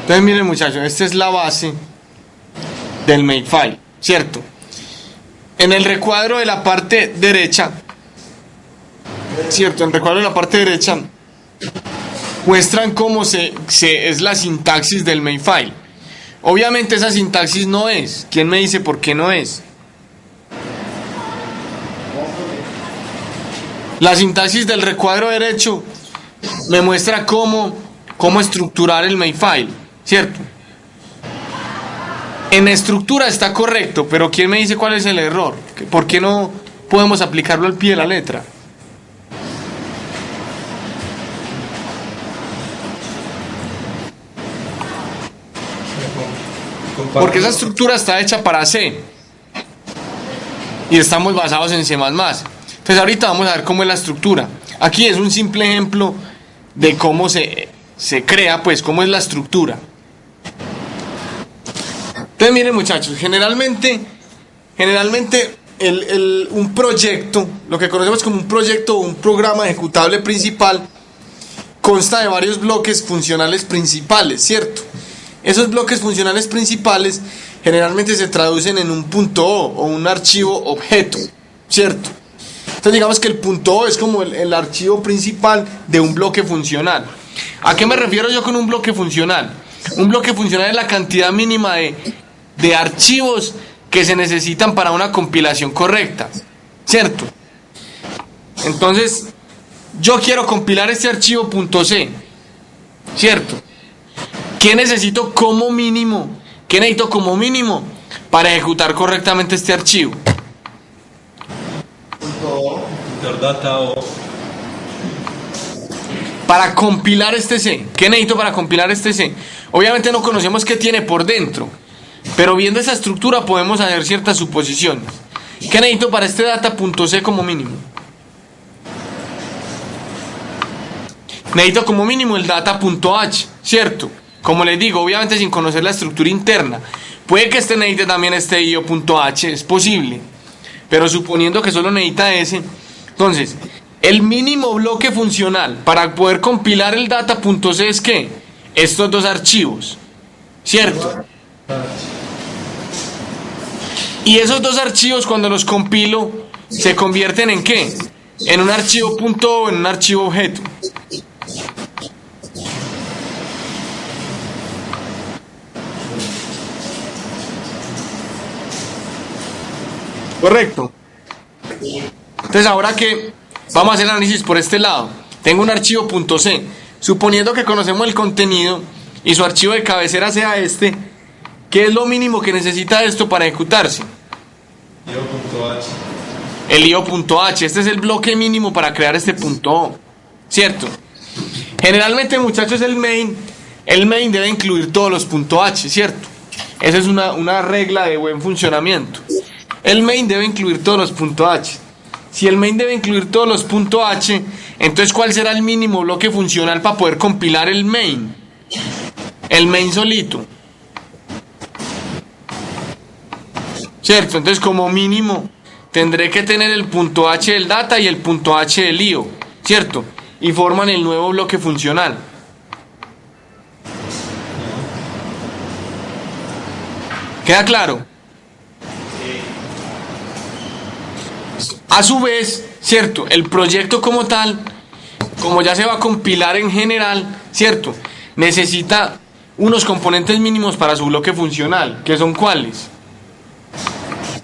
Entonces miren, muchachos, esta es la base del makefile, ¿cierto? En el recuadro de la parte derecha, ¿cierto? En el recuadro de la parte derecha muestran cómo es la sintaxis del makefile. Obviamente esa sintaxis no es. ¿Quién me dice por qué no es? La sintaxis del recuadro derecho me muestra cómo estructurar el makefile, ¿cierto? En estructura está correcto, pero ¿quién me dice cuál es el error? ¿Por qué no podemos aplicarlo al pie de la letra? Porque esa estructura está hecha para C y estamos basados en C++. Entonces ahorita vamos a ver cómo es la estructura. Aquí es un simple ejemplo de cómo se crea, pues cómo es la estructura. Entonces miren muchachos, generalmente un proyecto, lo que conocemos como un proyecto o un programa ejecutable principal, consta de varios bloques funcionales principales, ¿cierto? Esos bloques funcionales principales generalmente se traducen en un punto O un archivo objeto, ¿cierto? Entonces digamos que el punto O es como el archivo principal de un bloque funcional. ¿A qué me refiero yo con un bloque funcional? Un bloque funcional es la cantidad mínima de archivos que se necesitan para una compilación correcta, ¿cierto? Entonces, yo quiero compilar este archivo .c, ¿cierto? ¿Qué necesito como mínimo? ¿Qué necesito como mínimo para ejecutar correctamente este archivo? Data o Para compilar este C. ¿Qué necesito para compilar este C? Obviamente no conocemos qué tiene por dentro, pero viendo esa estructura podemos hacer ciertas suposiciones. ¿Qué necesito para este data.c como mínimo? Necesito como mínimo el data.h, ¿cierto? Como les digo, obviamente sin conocer la estructura interna. Puede que necesite también este io.h, es posible. Pero suponiendo que solo necesita ese, entonces, el mínimo bloque funcional para poder compilar el data.c es ¿qué? Estos dos archivos, ¿cierto? Y esos dos archivos cuando los compilo se convierten en ¿qué? En un archivo .o o en un archivo objeto. Correcto. Entonces ahora que vamos a hacer análisis por este lado, tengo un archivo .c, suponiendo que conocemos el contenido y su archivo de cabecera sea este, ¿qué es lo mínimo que necesita esto para ejecutarse? io.h. El io.h, este es el bloque mínimo para crear este .o, ¿cierto? Generalmente muchachos el main debe incluir todos los .h, ¿cierto? Esa es una regla de buen funcionamiento. El main debe incluir todos los .h. Si el main debe incluir todos los .h, entonces ¿cuál será el mínimo bloque funcional para poder compilar el main? El main solito, ¿cierto? Entonces como mínimo tendré que tener el .h del data y el .h del io, ¿cierto? Y forman el nuevo bloque funcional. ¿Queda claro? A su vez, ¿cierto? El proyecto como tal, como ya se va a compilar en general, ¿cierto? Necesita unos componentes mínimos para su bloque funcional, que son ¿cuáles?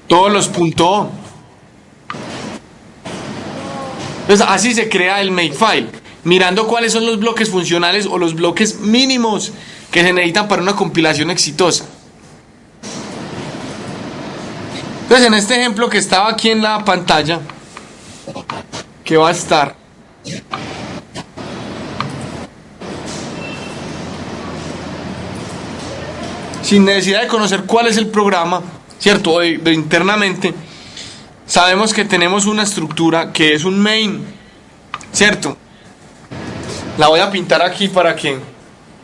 Todos los .o. Entonces así se crea el makefile, mirando cuáles son los bloques funcionales o los bloques mínimos que se necesitan para una compilación exitosa. Entonces en este ejemplo que estaba aquí en la pantalla, que va a estar sin necesidad de conocer cuál es el programa, ¿cierto? De internamente, sabemos que tenemos una estructura que es un main, ¿cierto? La voy a pintar aquí para que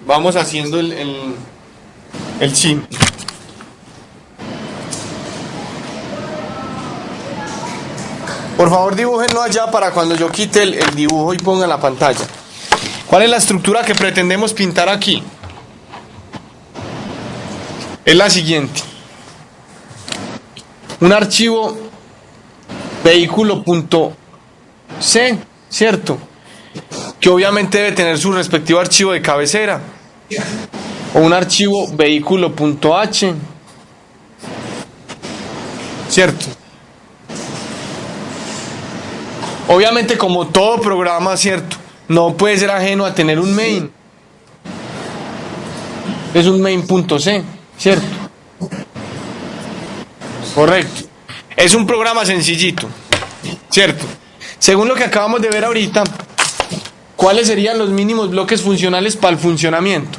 vamos haciendo el sim. Por favor dibújenlo allá para cuando yo quite el dibujo y ponga en la pantalla. ¿Cuál es la estructura que pretendemos pintar aquí? Es la siguiente. Un archivo vehículo.c, ¿cierto? Que obviamente debe tener su respectivo archivo de cabecera. O un archivo vehículo.h, ¿cierto? Obviamente como todo programa, ¿cierto? No puede ser ajeno a tener un main. Es un main.c, ¿cierto? Correcto. Es un programa sencillito, ¿cierto? Según lo que acabamos de ver ahorita, ¿cuáles serían los mínimos bloques funcionales para el funcionamiento?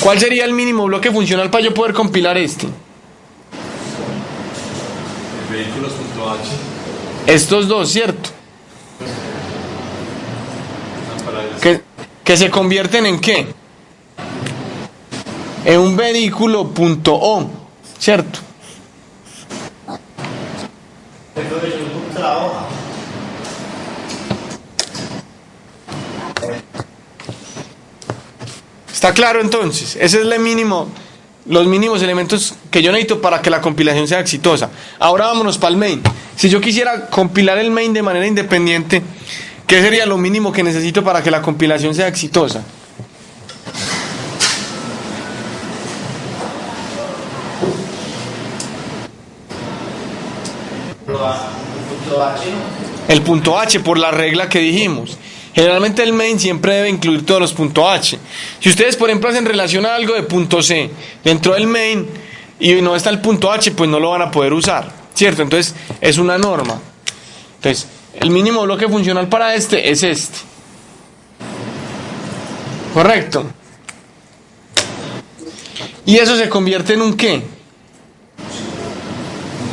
¿Cuál sería el mínimo bloque funcional para yo poder compilar este? Vehículos.h. Estos dos, ¿cierto? que se convierten en ¿qué? En un vehículo .o, ¿cierto? La hoja. ¿Está claro entonces? Ese es los mínimos elementos que yo necesito para que la compilación sea exitosa. Ahora vámonos para el main. Si yo quisiera compilar el main de manera independiente, ¿qué sería lo mínimo que necesito para que la compilación sea exitosa? El punto H, por la regla que dijimos. Generalmente el main siempre debe incluir todos los puntos H. Si ustedes, por ejemplo, hacen relación a algo de punto C dentro del main y no está el punto H, pues no lo van a poder usar, ¿cierto? Entonces es una norma. Entonces el mínimo bloque funcional para este es este. ¿Correcto? Y eso se convierte en un ¿qué?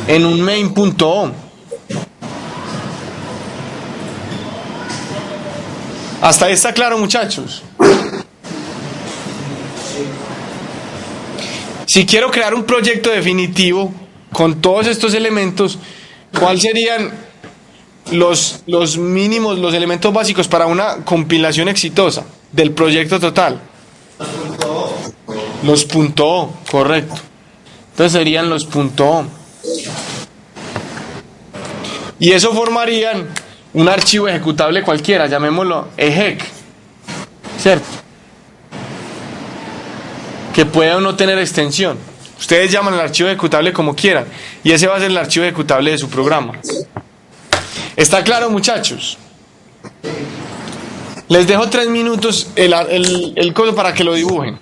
En un main.o. ¿Hasta ahí está claro, muchachos? Si quiero crear un proyecto definitivo con todos estos elementos, ¿cuáles serían los mínimos, los elementos básicos para una compilación exitosa del proyecto total? Los .o, correcto. Entonces serían los .o. Y eso formarían un archivo ejecutable cualquiera, llamémoslo exec, ¿cierto? Que puede o no tener extensión. Ustedes llaman el archivo ejecutable como quieran, y ese va a ser el archivo ejecutable de su programa. ¿Está claro, muchachos? Les dejo 3 minutos el código para que lo dibujen,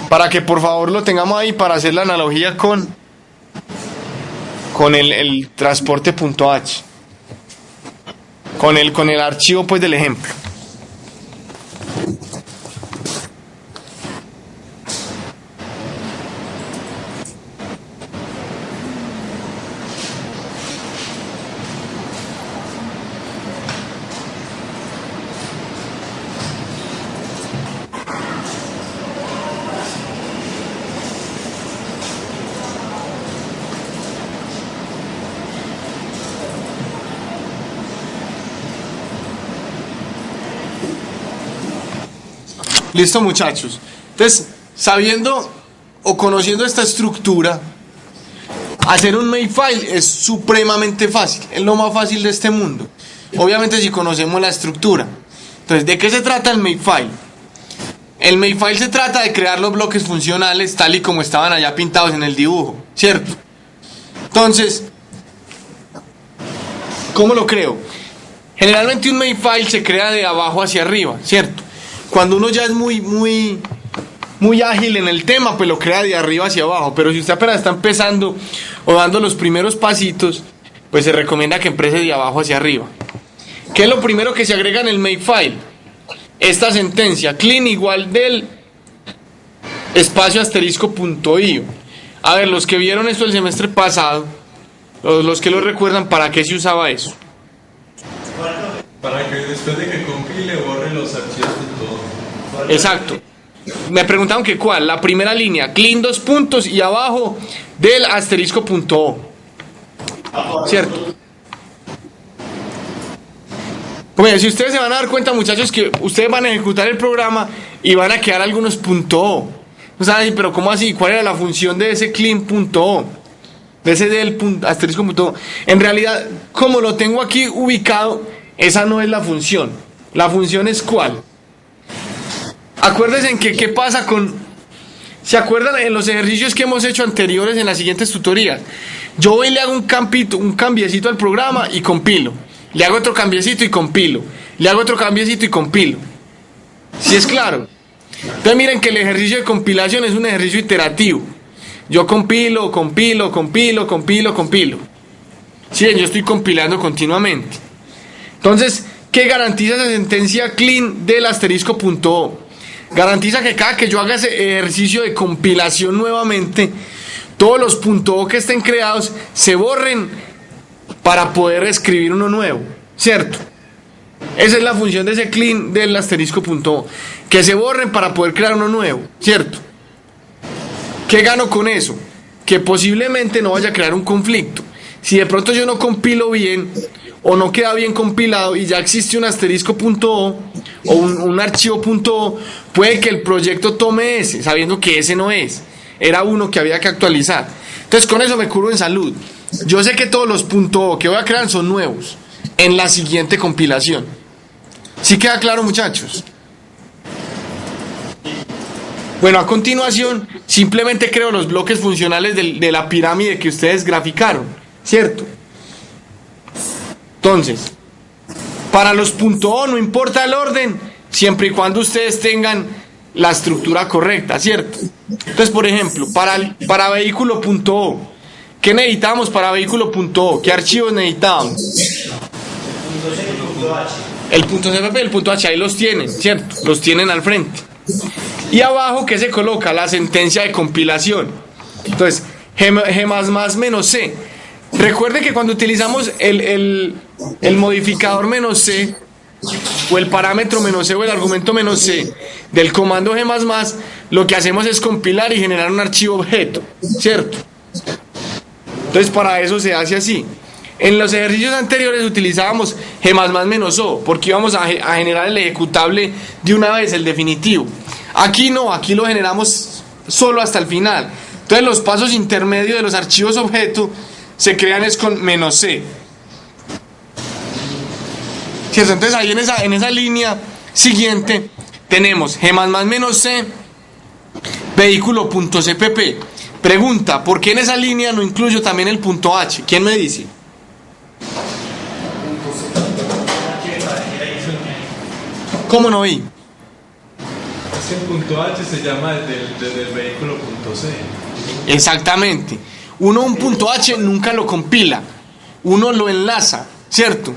para que por favor lo tengamos ahí para hacer la analogía con el transporte.h. Con el archivo pues del ejemplo. Listo, muchachos. Entonces, sabiendo o conociendo esta estructura, hacer un makefile es supremamente fácil. Es lo más fácil de este mundo. Obviamente si conocemos la estructura. Entonces, ¿de qué se trata el makefile? El makefile se trata de crear los bloques funcionales tal y como estaban allá pintados en el dibujo, ¿cierto? Entonces, ¿cómo lo creo? Generalmente un makefile se crea de abajo hacia arriba, ¿cierto? Cuando uno ya es muy ágil en el tema, pues lo crea de arriba hacia abajo. Pero si usted apenas está empezando o dando los primeros pasitos, pues se recomienda que empiece de abajo hacia arriba. ¿Qué es lo primero que se agrega en el makefile? Esta sentencia, clean igual del espacio *.io. A ver, los que vieron esto el semestre pasado, los que lo recuerdan, ¿para qué se usaba eso? Para que después de que compile borre los archivos de todo. Exacto. Me preguntaron que cuál. La primera línea, clean 2 puntos y abajo del *.o. ¿Cierto? Pues si ustedes se van a dar cuenta, muchachos, que ustedes van a ejecutar el programa y van a quedar algunos .o. O sea, pero ¿cómo así? ¿Cuál era la función de ese clean.o? De ese del *.o. En realidad, como lo tengo aquí ubicado, esa no es la función. La función es ¿cuál? Acuérdense en que qué pasa con... ¿Se acuerdan en los ejercicios que hemos hecho anteriores en las siguientes tutorías? Yo hoy le hago un cambiecito al programa y compilo. Le hago otro cambiecito y compilo. Le hago otro cambiecito y compilo. ¿Sí es claro? Entonces miren que el ejercicio de compilación es un ejercicio iterativo. Yo compilo. Sí, yo estoy compilando continuamente. Entonces, ¿qué garantiza esa sentencia clean del *.o? Garantiza que cada que yo haga ese ejercicio de compilación nuevamente, todos los .o que estén creados se borren para poder escribir uno nuevo, ¿cierto? Esa es la función de ese clean del asterisco.o, que se borren para poder crear uno nuevo, ¿cierto? ¿Qué gano con eso? Que posiblemente no vaya a crear un conflicto. Si de pronto yo no compilo bien o no queda bien compilado y ya existe un asterisco.o o un archivo.o, puede que el proyecto tome ese, sabiendo que ese no es, era uno que había que actualizar. Entonces con eso me curo en salud. Yo sé que todos los .o que voy a crear son nuevos en la siguiente compilación. ¿Sí queda claro, muchachos? Bueno, a continuación simplemente creo los bloques funcionales de la pirámide que ustedes graficaron, ¿cierto? Entonces, para los .o no importa el orden, siempre y cuando ustedes tengan la estructura correcta, ¿cierto? Entonces, por ejemplo, para vehículo.o, ¿qué necesitábamos para vehículo.o? ¿Qué archivos necesitábamos? El .cpp y el .h, ahí los tienen, ¿cierto? Los tienen al frente. Y abajo, ¿qué se coloca? La sentencia de compilación. Entonces, G++-C. Recuerde que cuando utilizamos el modificador "-c", o el parámetro "-c", o el argumento "-c", del comando G++, lo que hacemos es compilar y generar un archivo objeto, ¿cierto? Entonces, para eso se hace así. En los ejercicios anteriores utilizábamos G++-o, porque íbamos a generar el ejecutable de una vez, el definitivo. Aquí no, aquí lo generamos solo hasta el final. Entonces los pasos intermedios de los archivos objeto se crean es con "-c". ¿Cierto? Entonces ahí en esa línea siguiente tenemos G++-c, vehículo.cpp. Pregunta, ¿por qué en esa línea no incluyo también el .h? ¿Quién me dice? ¿Cómo no vi? Es que el .h se llama desde el vehículo.c. Exactamente. Uno un .h nunca lo compila, uno lo enlaza, ¿cierto?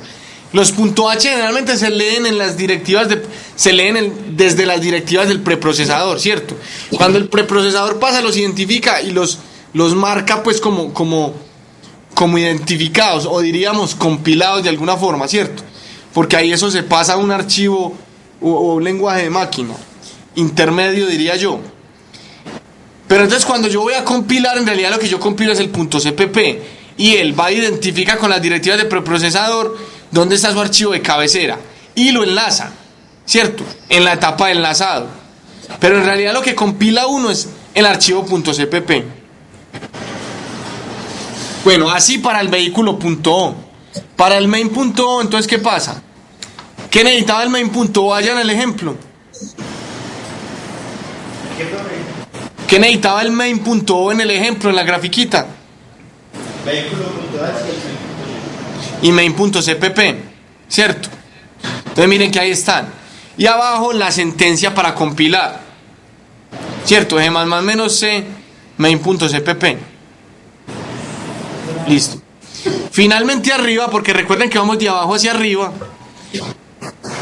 Los .h generalmente se leen en las directivas desde las directivas del preprocesador, ¿cierto? Cuando el preprocesador pasa, los identifica y los marca pues como identificados, o diríamos compilados de alguna forma, ¿cierto? Porque ahí eso se pasa a un archivo o un lenguaje de máquina intermedio, diría yo. Pero entonces cuando yo voy a compilar, en realidad lo que yo compilo es el .cpp, y él va a identificar con las directivas de preprocesador dónde está su archivo de cabecera y lo enlaza, ¿cierto? En la etapa de enlazado. Pero en realidad lo que compila uno es el archivo .cpp. Bueno, así para el vehículo.o. Para el main.o, entonces, ¿qué pasa? ¿Qué necesitaba el main.o? Allá en el ejemplo. ¿Qué necesitaba el main.o en el ejemplo, en la grafiquita? Vehículo.h y main.cpp, ¿cierto? Entonces miren que ahí están. Y abajo la sentencia para compilar, ¿cierto? G++-c, main.cpp. Listo. Finalmente arriba, porque recuerden que vamos de abajo hacia arriba,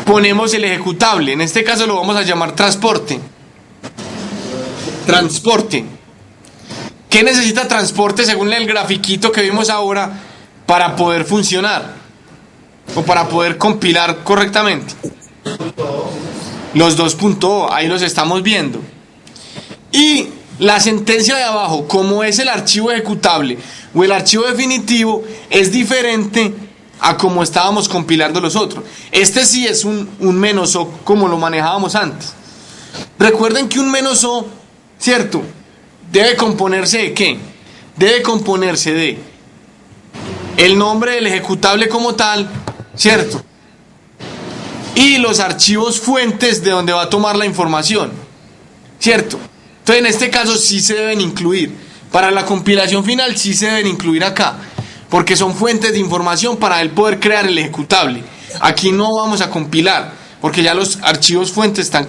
ponemos el ejecutable. En este caso lo vamos a llamar transporte. Transporte. ¿Qué necesita transporte según el grafiquito que vimos ahora para poder funcionar o para poder compilar correctamente? Los 2.o, ahí los estamos viendo. Y la sentencia de abajo, como es el archivo ejecutable o el archivo definitivo, es diferente a como estábamos compilando los otros. Este sí es un "-o", como lo manejábamos antes. Recuerden que un "-o", ¿cierto?, debe componerse de ¿qué? Debe componerse de el nombre del ejecutable como tal, ¿cierto?, y los archivos fuentes de donde va a tomar la información, ¿cierto? Entonces en este caso sí se deben incluir. Para la compilación final sí se deben incluir acá, porque son fuentes de información para él poder crear el ejecutable. Aquí no vamos a compilar, porque ya los archivos fuentes están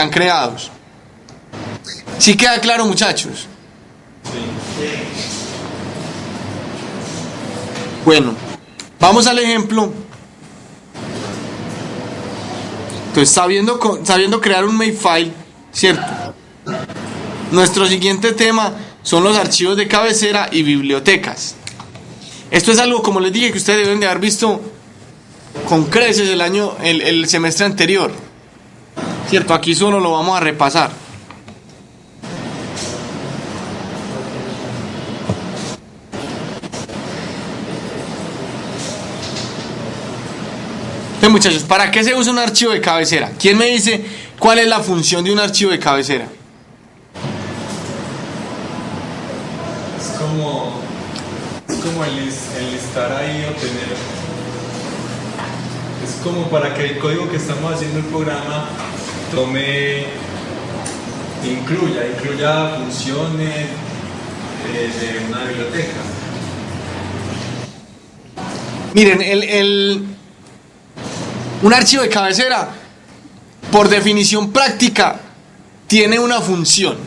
creados. ¿Sí queda claro, muchachos? Bueno, vamos al ejemplo. Entonces, sabiendo crear un makefile, ¿cierto? Nuestro siguiente tema son los archivos de cabecera y bibliotecas. Esto es algo, como les dije, que ustedes deben de haber visto con creces el semestre anterior, ¿cierto? Aquí solo lo vamos a repasar. Entonces, muchachos, ¿para qué se usa un archivo de cabecera? ¿Quién me dice cuál es la función de un archivo de cabecera? Es como enlistar ahí o tener. Es como para que el código que estamos haciendo el programa incluya funciones de una biblioteca. Miren, un archivo de cabecera, por definición práctica, tiene una función.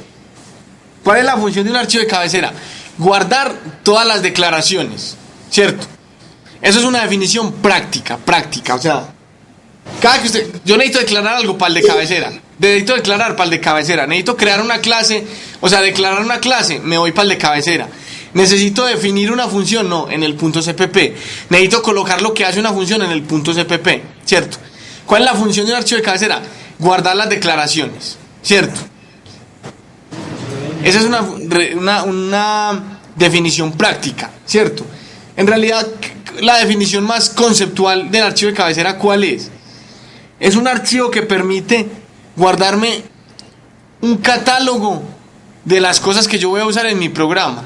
¿Cuál es la función de un archivo de cabecera? Guardar todas las declaraciones, ¿cierto? Eso es una definición práctica, o sea, yo necesito declarar algo para el de cabecera, necesito declarar para el de cabecera, necesito crear una clase, o sea, declarar una clase, me voy para el de cabecera. Necesito definir una función, no, en el punto CPP. Necesito colocar lo que hace una función en el punto CPP, ¿cierto? ¿Cuál es la función de un archivo de cabecera? Guardar las declaraciones, ¿cierto? Esa es una definición práctica, ¿cierto? En realidad, la definición más conceptual del archivo de cabecera, ¿cuál es? Es un archivo que permite guardarme un catálogo de las cosas que yo voy a usar en mi programa,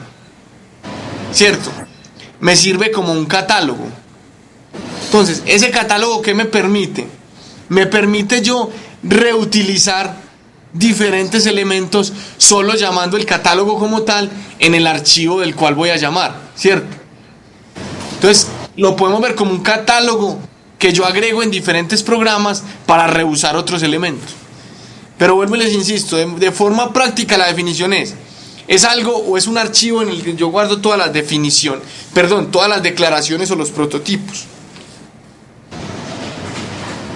¿cierto? Me sirve como un catálogo. Entonces, ese catálogo, ¿qué me permite? Me permite yo reutilizar diferentes elementos solo llamando el catálogo como tal en el archivo del cual voy a llamar, ¿cierto? Entonces, lo podemos ver como un catálogo que yo agrego en diferentes programas para reusar otros elementos. Pero vuelvo y les insisto, de forma práctica la definición es algo o es un archivo en el que yo guardo todas las todas las declaraciones o los prototipos.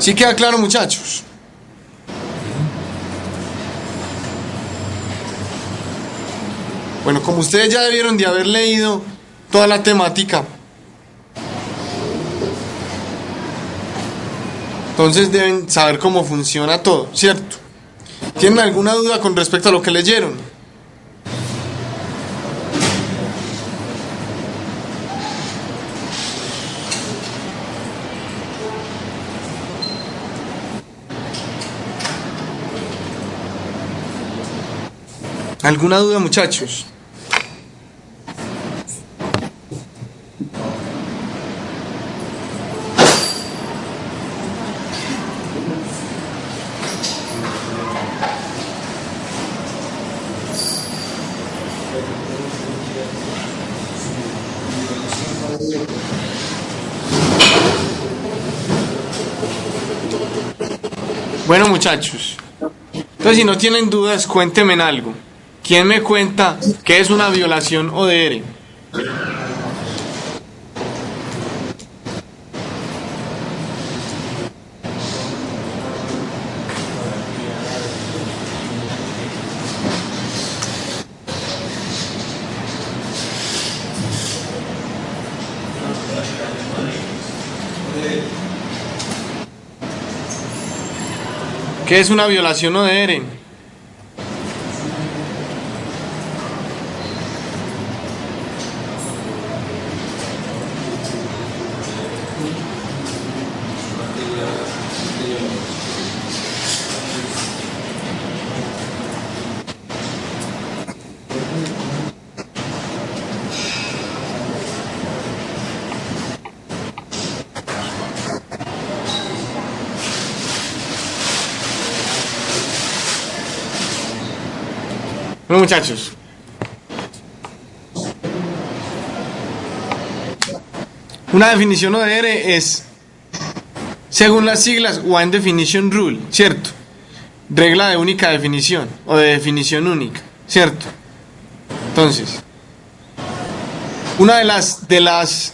¿Sí queda claro, muchachos? Bueno, como ustedes ya debieron de haber leído toda la temática, entonces deben saber cómo funciona todo, ¿cierto? ¿Tienen alguna duda con respecto a lo que leyeron? ¿Alguna duda, muchachos? Bueno, muchachos, entonces si no tienen dudas, cuéntenme en algo. ¿Quién me cuenta qué es una violación ODR? ¿Qué es una violación ODR? Bueno, muchachos, una definición ODR es, según las siglas, One Definition Rule, ¿cierto? Regla de única definición o de definición única, ¿cierto? Entonces, una de las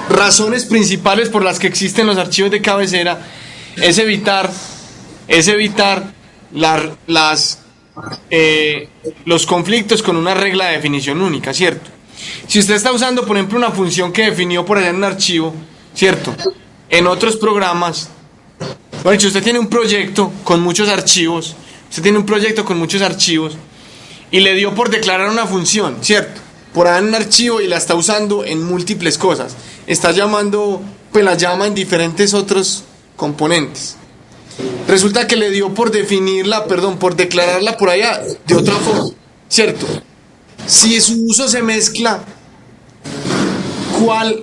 razones principales por las que existen los archivos de cabecera es evitar los conflictos con una regla de definición única, ¿cierto? Si usted está usando, por ejemplo, una función que definió por allá en un archivo, ¿cierto? En otros programas, por ejemplo, usted tiene un proyecto con muchos archivos, y le dio por declarar una función, ¿cierto? Por ahí en un archivo y la está usando en múltiples cosas. Está llamando, pues la llama en diferentes otros componentes. Resulta que le dio por definirla, por declararla por allá de otra forma, ¿cierto? Si su uso se mezcla,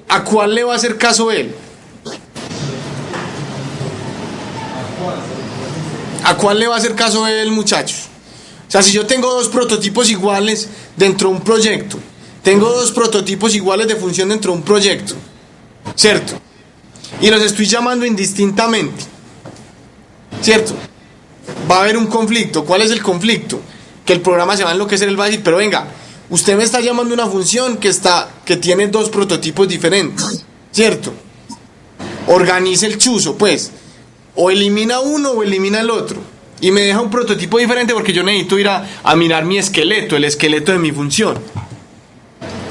¿a cuál le va a hacer caso él? ¿A cuál le va a hacer caso él, muchachos? O sea, si yo tengo dos prototipos iguales dentro de un proyecto, tengo dos prototipos iguales de función dentro de un proyecto, ¿cierto? Y los estoy llamando indistintamente, ¿cierto? Va a haber un conflicto. ¿Cuál es el conflicto? Que el programa se va a enloquecer, él va a decir, pero venga, usted me está llamando una función que tiene dos prototipos diferentes, ¿cierto? Organice el chuzo, pues. O elimina uno o elimina el otro. Y me deja un prototipo diferente porque yo necesito ir a mirar mi esqueleto, el esqueleto de mi función,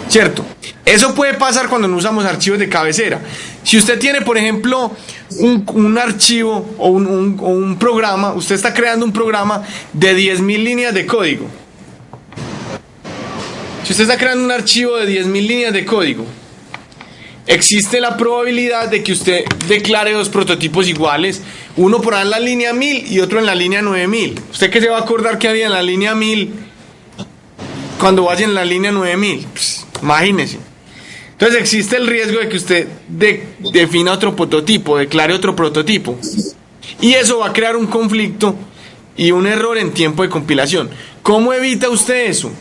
¿cierto? Eso puede pasar cuando no usamos archivos de cabecera. Si usted tiene, por ejemplo, un archivo o un programa, usted está creando un programa de 10.000 líneas de código. Si usted está creando un archivo de 10.000 líneas de código, existe la probabilidad de que usted declare dos prototipos iguales, uno por ahí en la línea 1000 y otro en la línea 9000. ¿Usted qué se va a acordar que había en la línea 1000 cuando vaya en la línea 9000? Pues, imagínese. Entonces existe el riesgo de que usted defina otro prototipo, declare otro prototipo. Y eso va a crear un conflicto y un error en tiempo de compilación. ¿Cómo evita usted eso?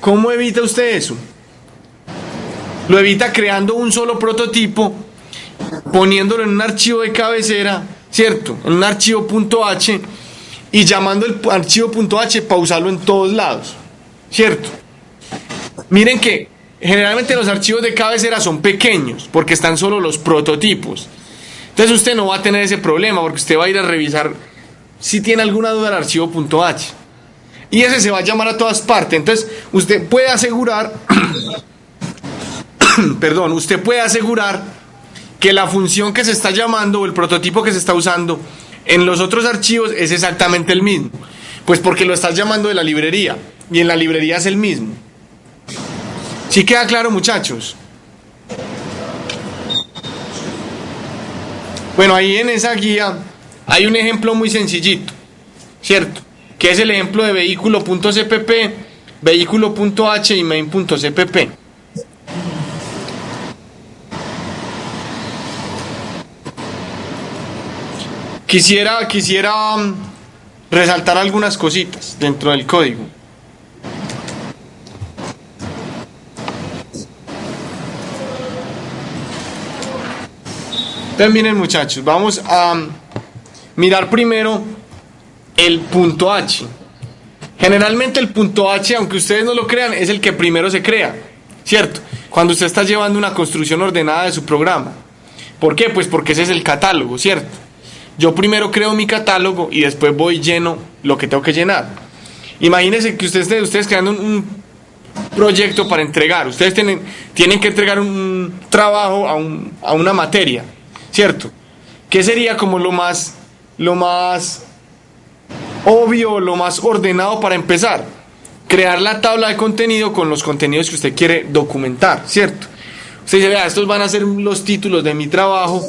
Lo evita creando un solo prototipo, poniéndolo en un archivo de cabecera, ¿cierto? En un archivo .h y llamando el archivo .h para usarlo en todos lados, ¿cierto? Miren que generalmente los archivos de cabecera son pequeños porque están solo los prototipos. Entonces usted no va a tener ese problema porque usted va a ir a revisar si tiene alguna duda del archivo .h. Y ese se va a llamar a todas partes. Entonces usted puede asegurar usted puede asegurar que la función que se está llamando o el prototipo que se está usando en los otros archivos es exactamente el mismo. Pues porque lo estás llamando de la librería y en la librería es el mismo. ¿Sí queda claro, muchachos? Bueno, ahí en esa guía hay un ejemplo muy sencillito, ¿cierto? Que es el ejemplo de vehículo.cpp, vehículo.h y main.cpp. Quisiera resaltar algunas cositas dentro del código. Entonces miren, muchachos, vamos a mirar primero el punto H. Generalmente el punto H, aunque ustedes no lo crean, es el que primero se crea, ¿cierto? Cuando usted está llevando una construcción ordenada de su programa. ¿Por qué? Pues porque ese es el catálogo, ¿cierto? Yo primero creo mi catálogo y después voy lleno lo que tengo que llenar. Imagínense que ustedes creando un proyecto para entregar. Ustedes tienen que entregar un trabajo a una materia, ¿cierto? ¿Qué sería como lo más obvio, lo más ordenado para empezar? Crear la tabla de contenido con los contenidos que usted quiere documentar, ¿cierto? Usted dice, vea, estos van a ser los títulos de mi trabajo.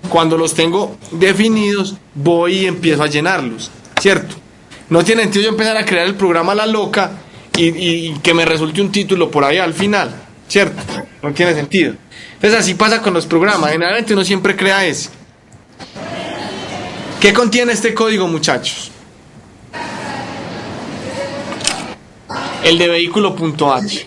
Cuando los tengo definidos, voy y empiezo a llenarlos, ¿cierto? No tiene sentido yo empezar a crear el programa a la loca y que me resulte un título por ahí al final, ¿cierto? No tiene sentido. Entonces así pasa con los programas. Generalmente uno siempre crea ese. ¿Qué contiene este código, muchachos? El de vehículo.h.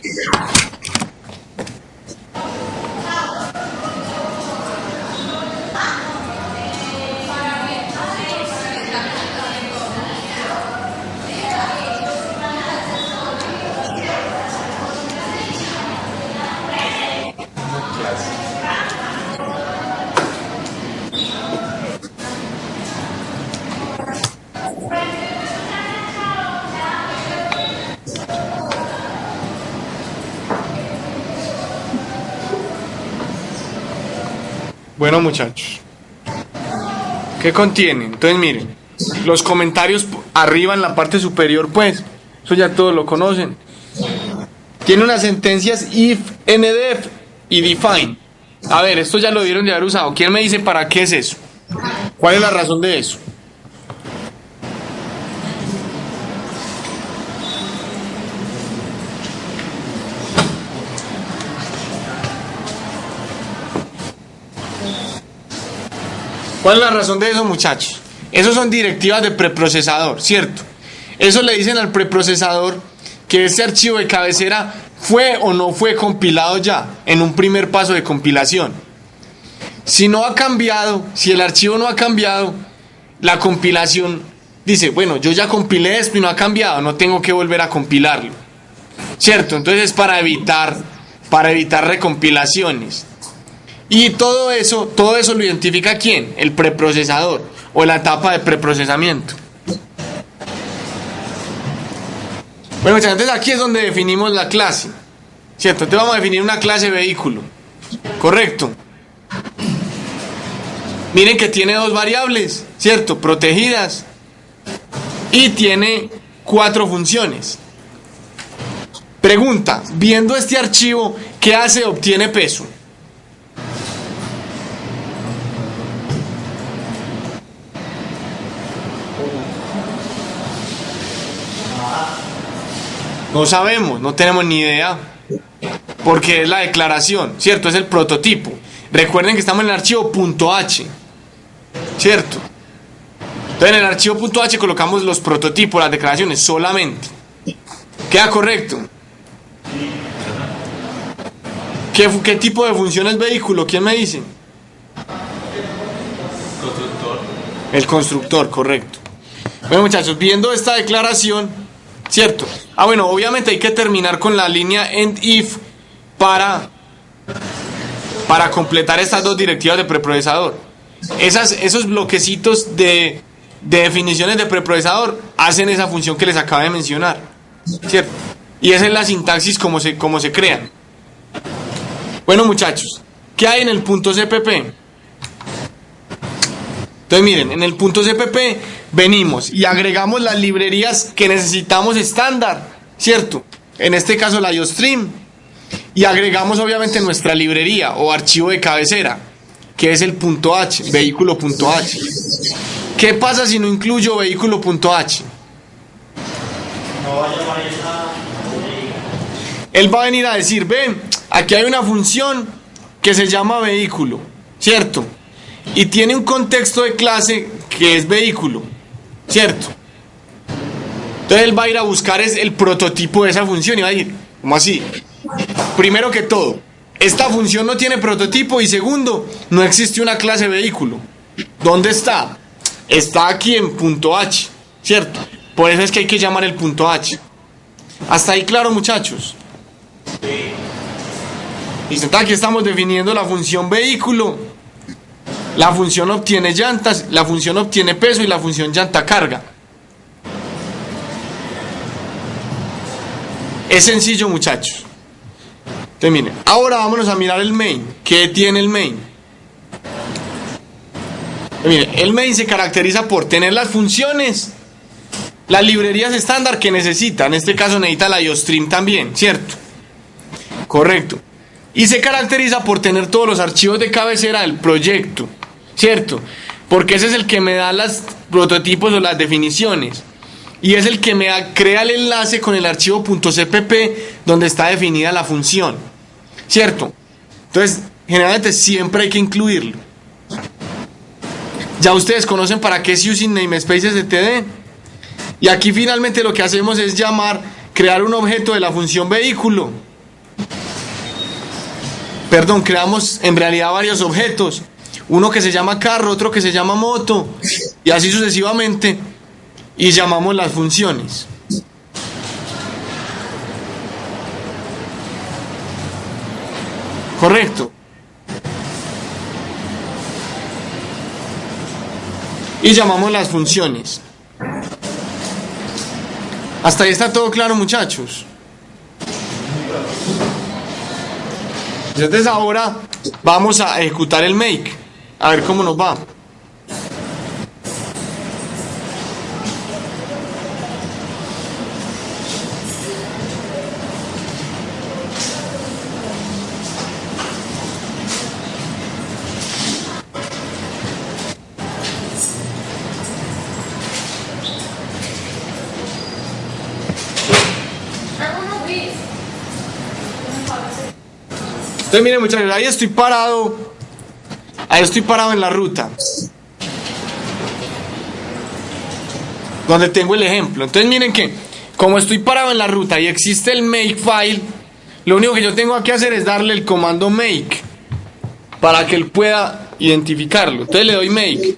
Bueno, muchachos, ¿qué contiene? Entonces miren, los comentarios arriba en la parte superior, pues, eso ya todos lo conocen. Tiene unas sentencias if, ndef y define. A ver, esto ya lo debieron de haber usado. ¿Quién me dice para qué es eso? ¿Cuál es la razón de eso? ¿Cuál es la razón de eso, muchachos? Esos son directivas de preprocesador, ¿cierto? Eso le dicen al preprocesador que ese archivo de cabecera fue o no fue compilado ya en un primer paso de compilación. Si no ha cambiado, si el archivo no ha cambiado, la compilación dice, bueno, yo ya compilé esto y no ha cambiado, no tengo que volver a compilarlo, ¿cierto? Entonces es para evitar recompilaciones. Y todo eso lo identifica ¿quién? El preprocesador o la etapa de preprocesamiento. Bueno, entonces aquí es donde definimos la clase, ¿cierto? Entonces vamos a definir una clase vehículo, ¿correcto? Miren que tiene dos variables, ¿cierto? Protegidas, y tiene 4 funciones. Pregunta, viendo este archivo, ¿qué hace? Obtiene peso. No sabemos, no tenemos ni idea, porque es la declaración, ¿cierto? Es el prototipo. Recuerden que estamos en el archivo .h, ¿cierto? Entonces en el archivo .h colocamos los prototipos, las declaraciones solamente. ¿Queda correcto? ¿Qué tipo de función es vehículo? ¿Quién me dice? Constructor. El constructor, correcto. Bueno, muchachos, viendo esta declaración, ¿cierto? Ah, bueno, obviamente hay que terminar con la línea end if para completar estas dos directivas de preprocesador. Esos bloquecitos de definiciones de preprocesador hacen esa función que les acabo de mencionar, ¿cierto? Y esa es la sintaxis como se crean. Bueno, muchachos, ¿qué hay en el punto CPP? Entonces miren, en el punto CPP venimos y agregamos las librerías que necesitamos estándar, ¿cierto? En este caso la IOStream, y agregamos obviamente nuestra librería o archivo de cabecera, que es el .h, vehículo.h. ¿Qué pasa si no incluyo vehículo.h? No va a llamar esa. Él va a venir a decir, ven, aquí hay una función que se llama vehículo, ¿cierto? Y tiene un contexto de clase que es vehículo, ¿cierto? Entonces él va a ir a buscar el prototipo de esa función y va a decir, ¿cómo así? Primero que todo, esta función no tiene prototipo, y segundo, no existe una clase vehículo. ¿Dónde está? Está aquí en .h, ¿cierto? Por eso es que hay que llamar el .h. ¿Hasta ahí claro, muchachos? Listo, entonces aquí estamos definiendo la función vehículo. La función obtiene llantas, la función obtiene peso y la función llanta carga. Es sencillo, muchachos. Entonces miren, ahora vámonos a mirar el main. ¿Qué tiene el main? Miren, el main se caracteriza por tener las funciones, las librerías estándar que necesita. En este caso necesita la IOStream también, ¿cierto? Correcto. Y se caracteriza por tener todos los archivos de cabecera del proyecto, ¿cierto? Porque ese es el que me da los prototipos o las definiciones. Y es el que crea el enlace con el archivo .cpp donde está definida la función, ¿cierto? Entonces, generalmente siempre hay que incluirlo. Ya ustedes conocen para qué es using namespaces std. Y aquí finalmente lo que hacemos es crear un objeto de la función vehículo. Perdón, creamos en realidad varios objetos. Uno que se llama carro, otro que se llama moto, y así sucesivamente. Y llamamos las funciones. Correcto. Y llamamos las funciones. Hasta ahí está todo claro, muchachos. Entonces ahora vamos a ejecutar el make. A ver cómo nos va. Entonces miren muchachos, ahí estoy parado en la ruta donde tengo el ejemplo. Entonces miren que como estoy parado en la ruta y existe el make file, lo único que yo tengo que hacer es darle el comando make para que él pueda identificarlo. Entonces le doy make,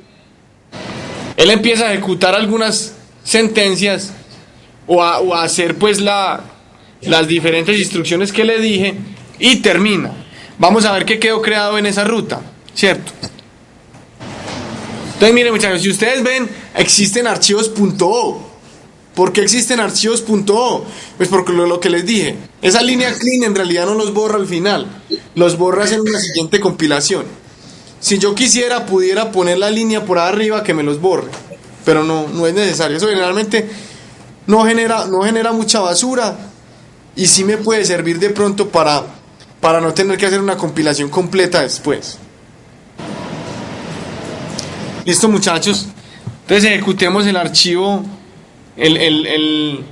él empieza a ejecutar algunas sentencias o a hacer pues las diferentes instrucciones que le dije y termina. Vamos a ver qué quedó creado en esa ruta, ¿cierto? Entonces miren muchachos, si ustedes ven, existen archivos .o. ¿Por qué existen archivos .o? Pues porque lo que les dije, esa línea clean en realidad no los borra al final, los borras en una siguiente compilación. Si yo quisiera, pudiera poner la línea por arriba que me los borre, pero no es necesario. Eso generalmente no genera mucha basura y sí me puede servir de pronto para no tener que hacer una compilación completa después. Listo muchachos, entonces ejecutemos el archivo, el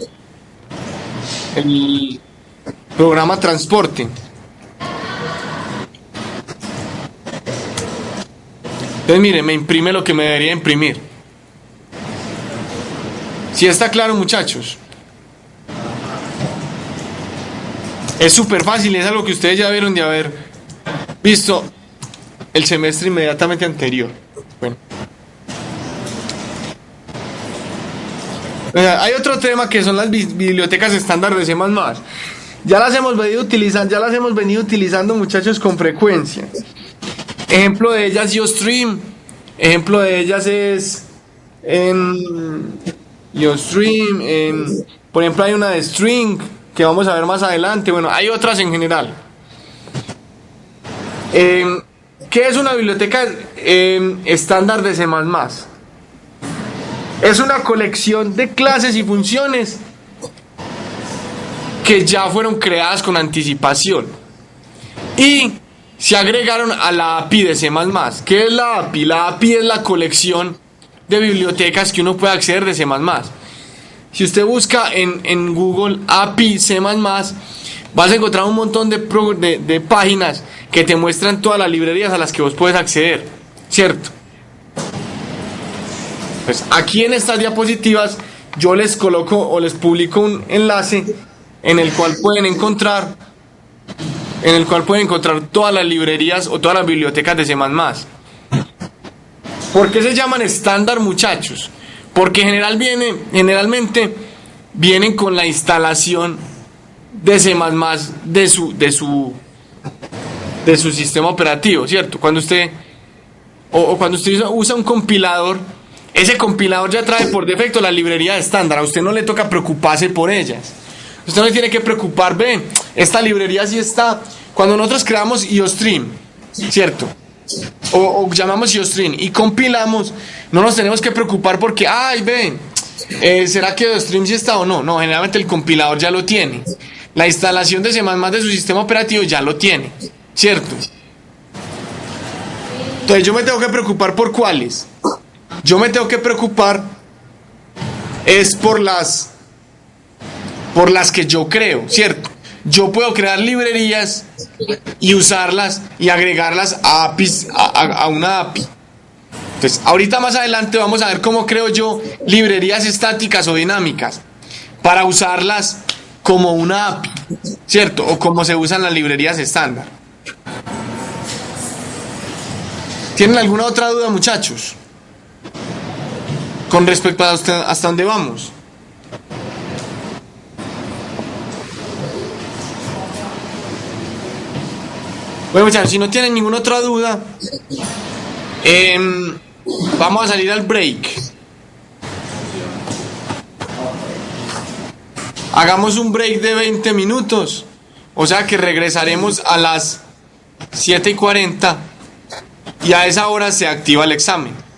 programa transporte. Entonces mire, me imprime lo que me debería imprimir. ¿Sí está claro muchachos? Es súper fácil, es algo que ustedes ya vieron de haber visto el semestre inmediatamente anterior. Bueno. Hay otro tema que son las bibliotecas estándar de C++. Ya las hemos venido utilizando muchachos con frecuencia. Ejemplo de ellas IOStream. Ejemplo de ellas es IOStream. Por ejemplo hay una de string que vamos a ver más adelante. Bueno, hay otras en general. ¿Qué es una biblioteca estándar de C++? Es una colección de clases y funciones que ya fueron creadas con anticipación y se agregaron a la API de C++. ¿Qué es la API? La API es la colección de bibliotecas que uno puede acceder de C++. Si usted busca en Google API C++, vas a encontrar un montón de páginas que te muestran todas las librerías a las que vos puedes acceder, ¿cierto? Pues aquí en estas diapositivas yo les coloco o les publico un enlace en el cual pueden encontrar todas las librerías o todas las bibliotecas de C++. ¿Por qué se llaman estándar muchachos? Porque generalmente vienen con la instalación de C++ de su sistema operativo, ¿cierto? Cuando usted usa un compilador, ese compilador ya trae por defecto la librería estándar. A usted no le toca preocuparse por ellas. Usted no le tiene que preocupar, ven, esta librería sí está. Cuando nosotros creamos IOStream, ¿cierto? O llamamos IOStream y compilamos, no nos tenemos que preocupar porque, ay, ven, ¿será que IOStream sí está o no? No, generalmente el compilador ya lo tiene. La instalación de C++ de su sistema operativo ya lo tiene, ¿cierto? Entonces yo me tengo que preocupar por cuáles. Yo me tengo que preocupar es por las que yo creo, ¿cierto? Yo puedo crear librerías y usarlas y agregarlas a APIs, a una API. Entonces, ahorita más adelante vamos a ver cómo creo yo librerías estáticas o dinámicas para usarlas como una API, ¿cierto? O como se usan las librerías estándar. ¿Tienen alguna otra duda, muchachos? Con respecto a hasta dónde vamos. Bueno muchachos, si no tienen ninguna otra duda, vamos a salir al break. Hagamos un break de 20 minutos. O sea que regresaremos a las 7:40 y a esa hora se activa el examen.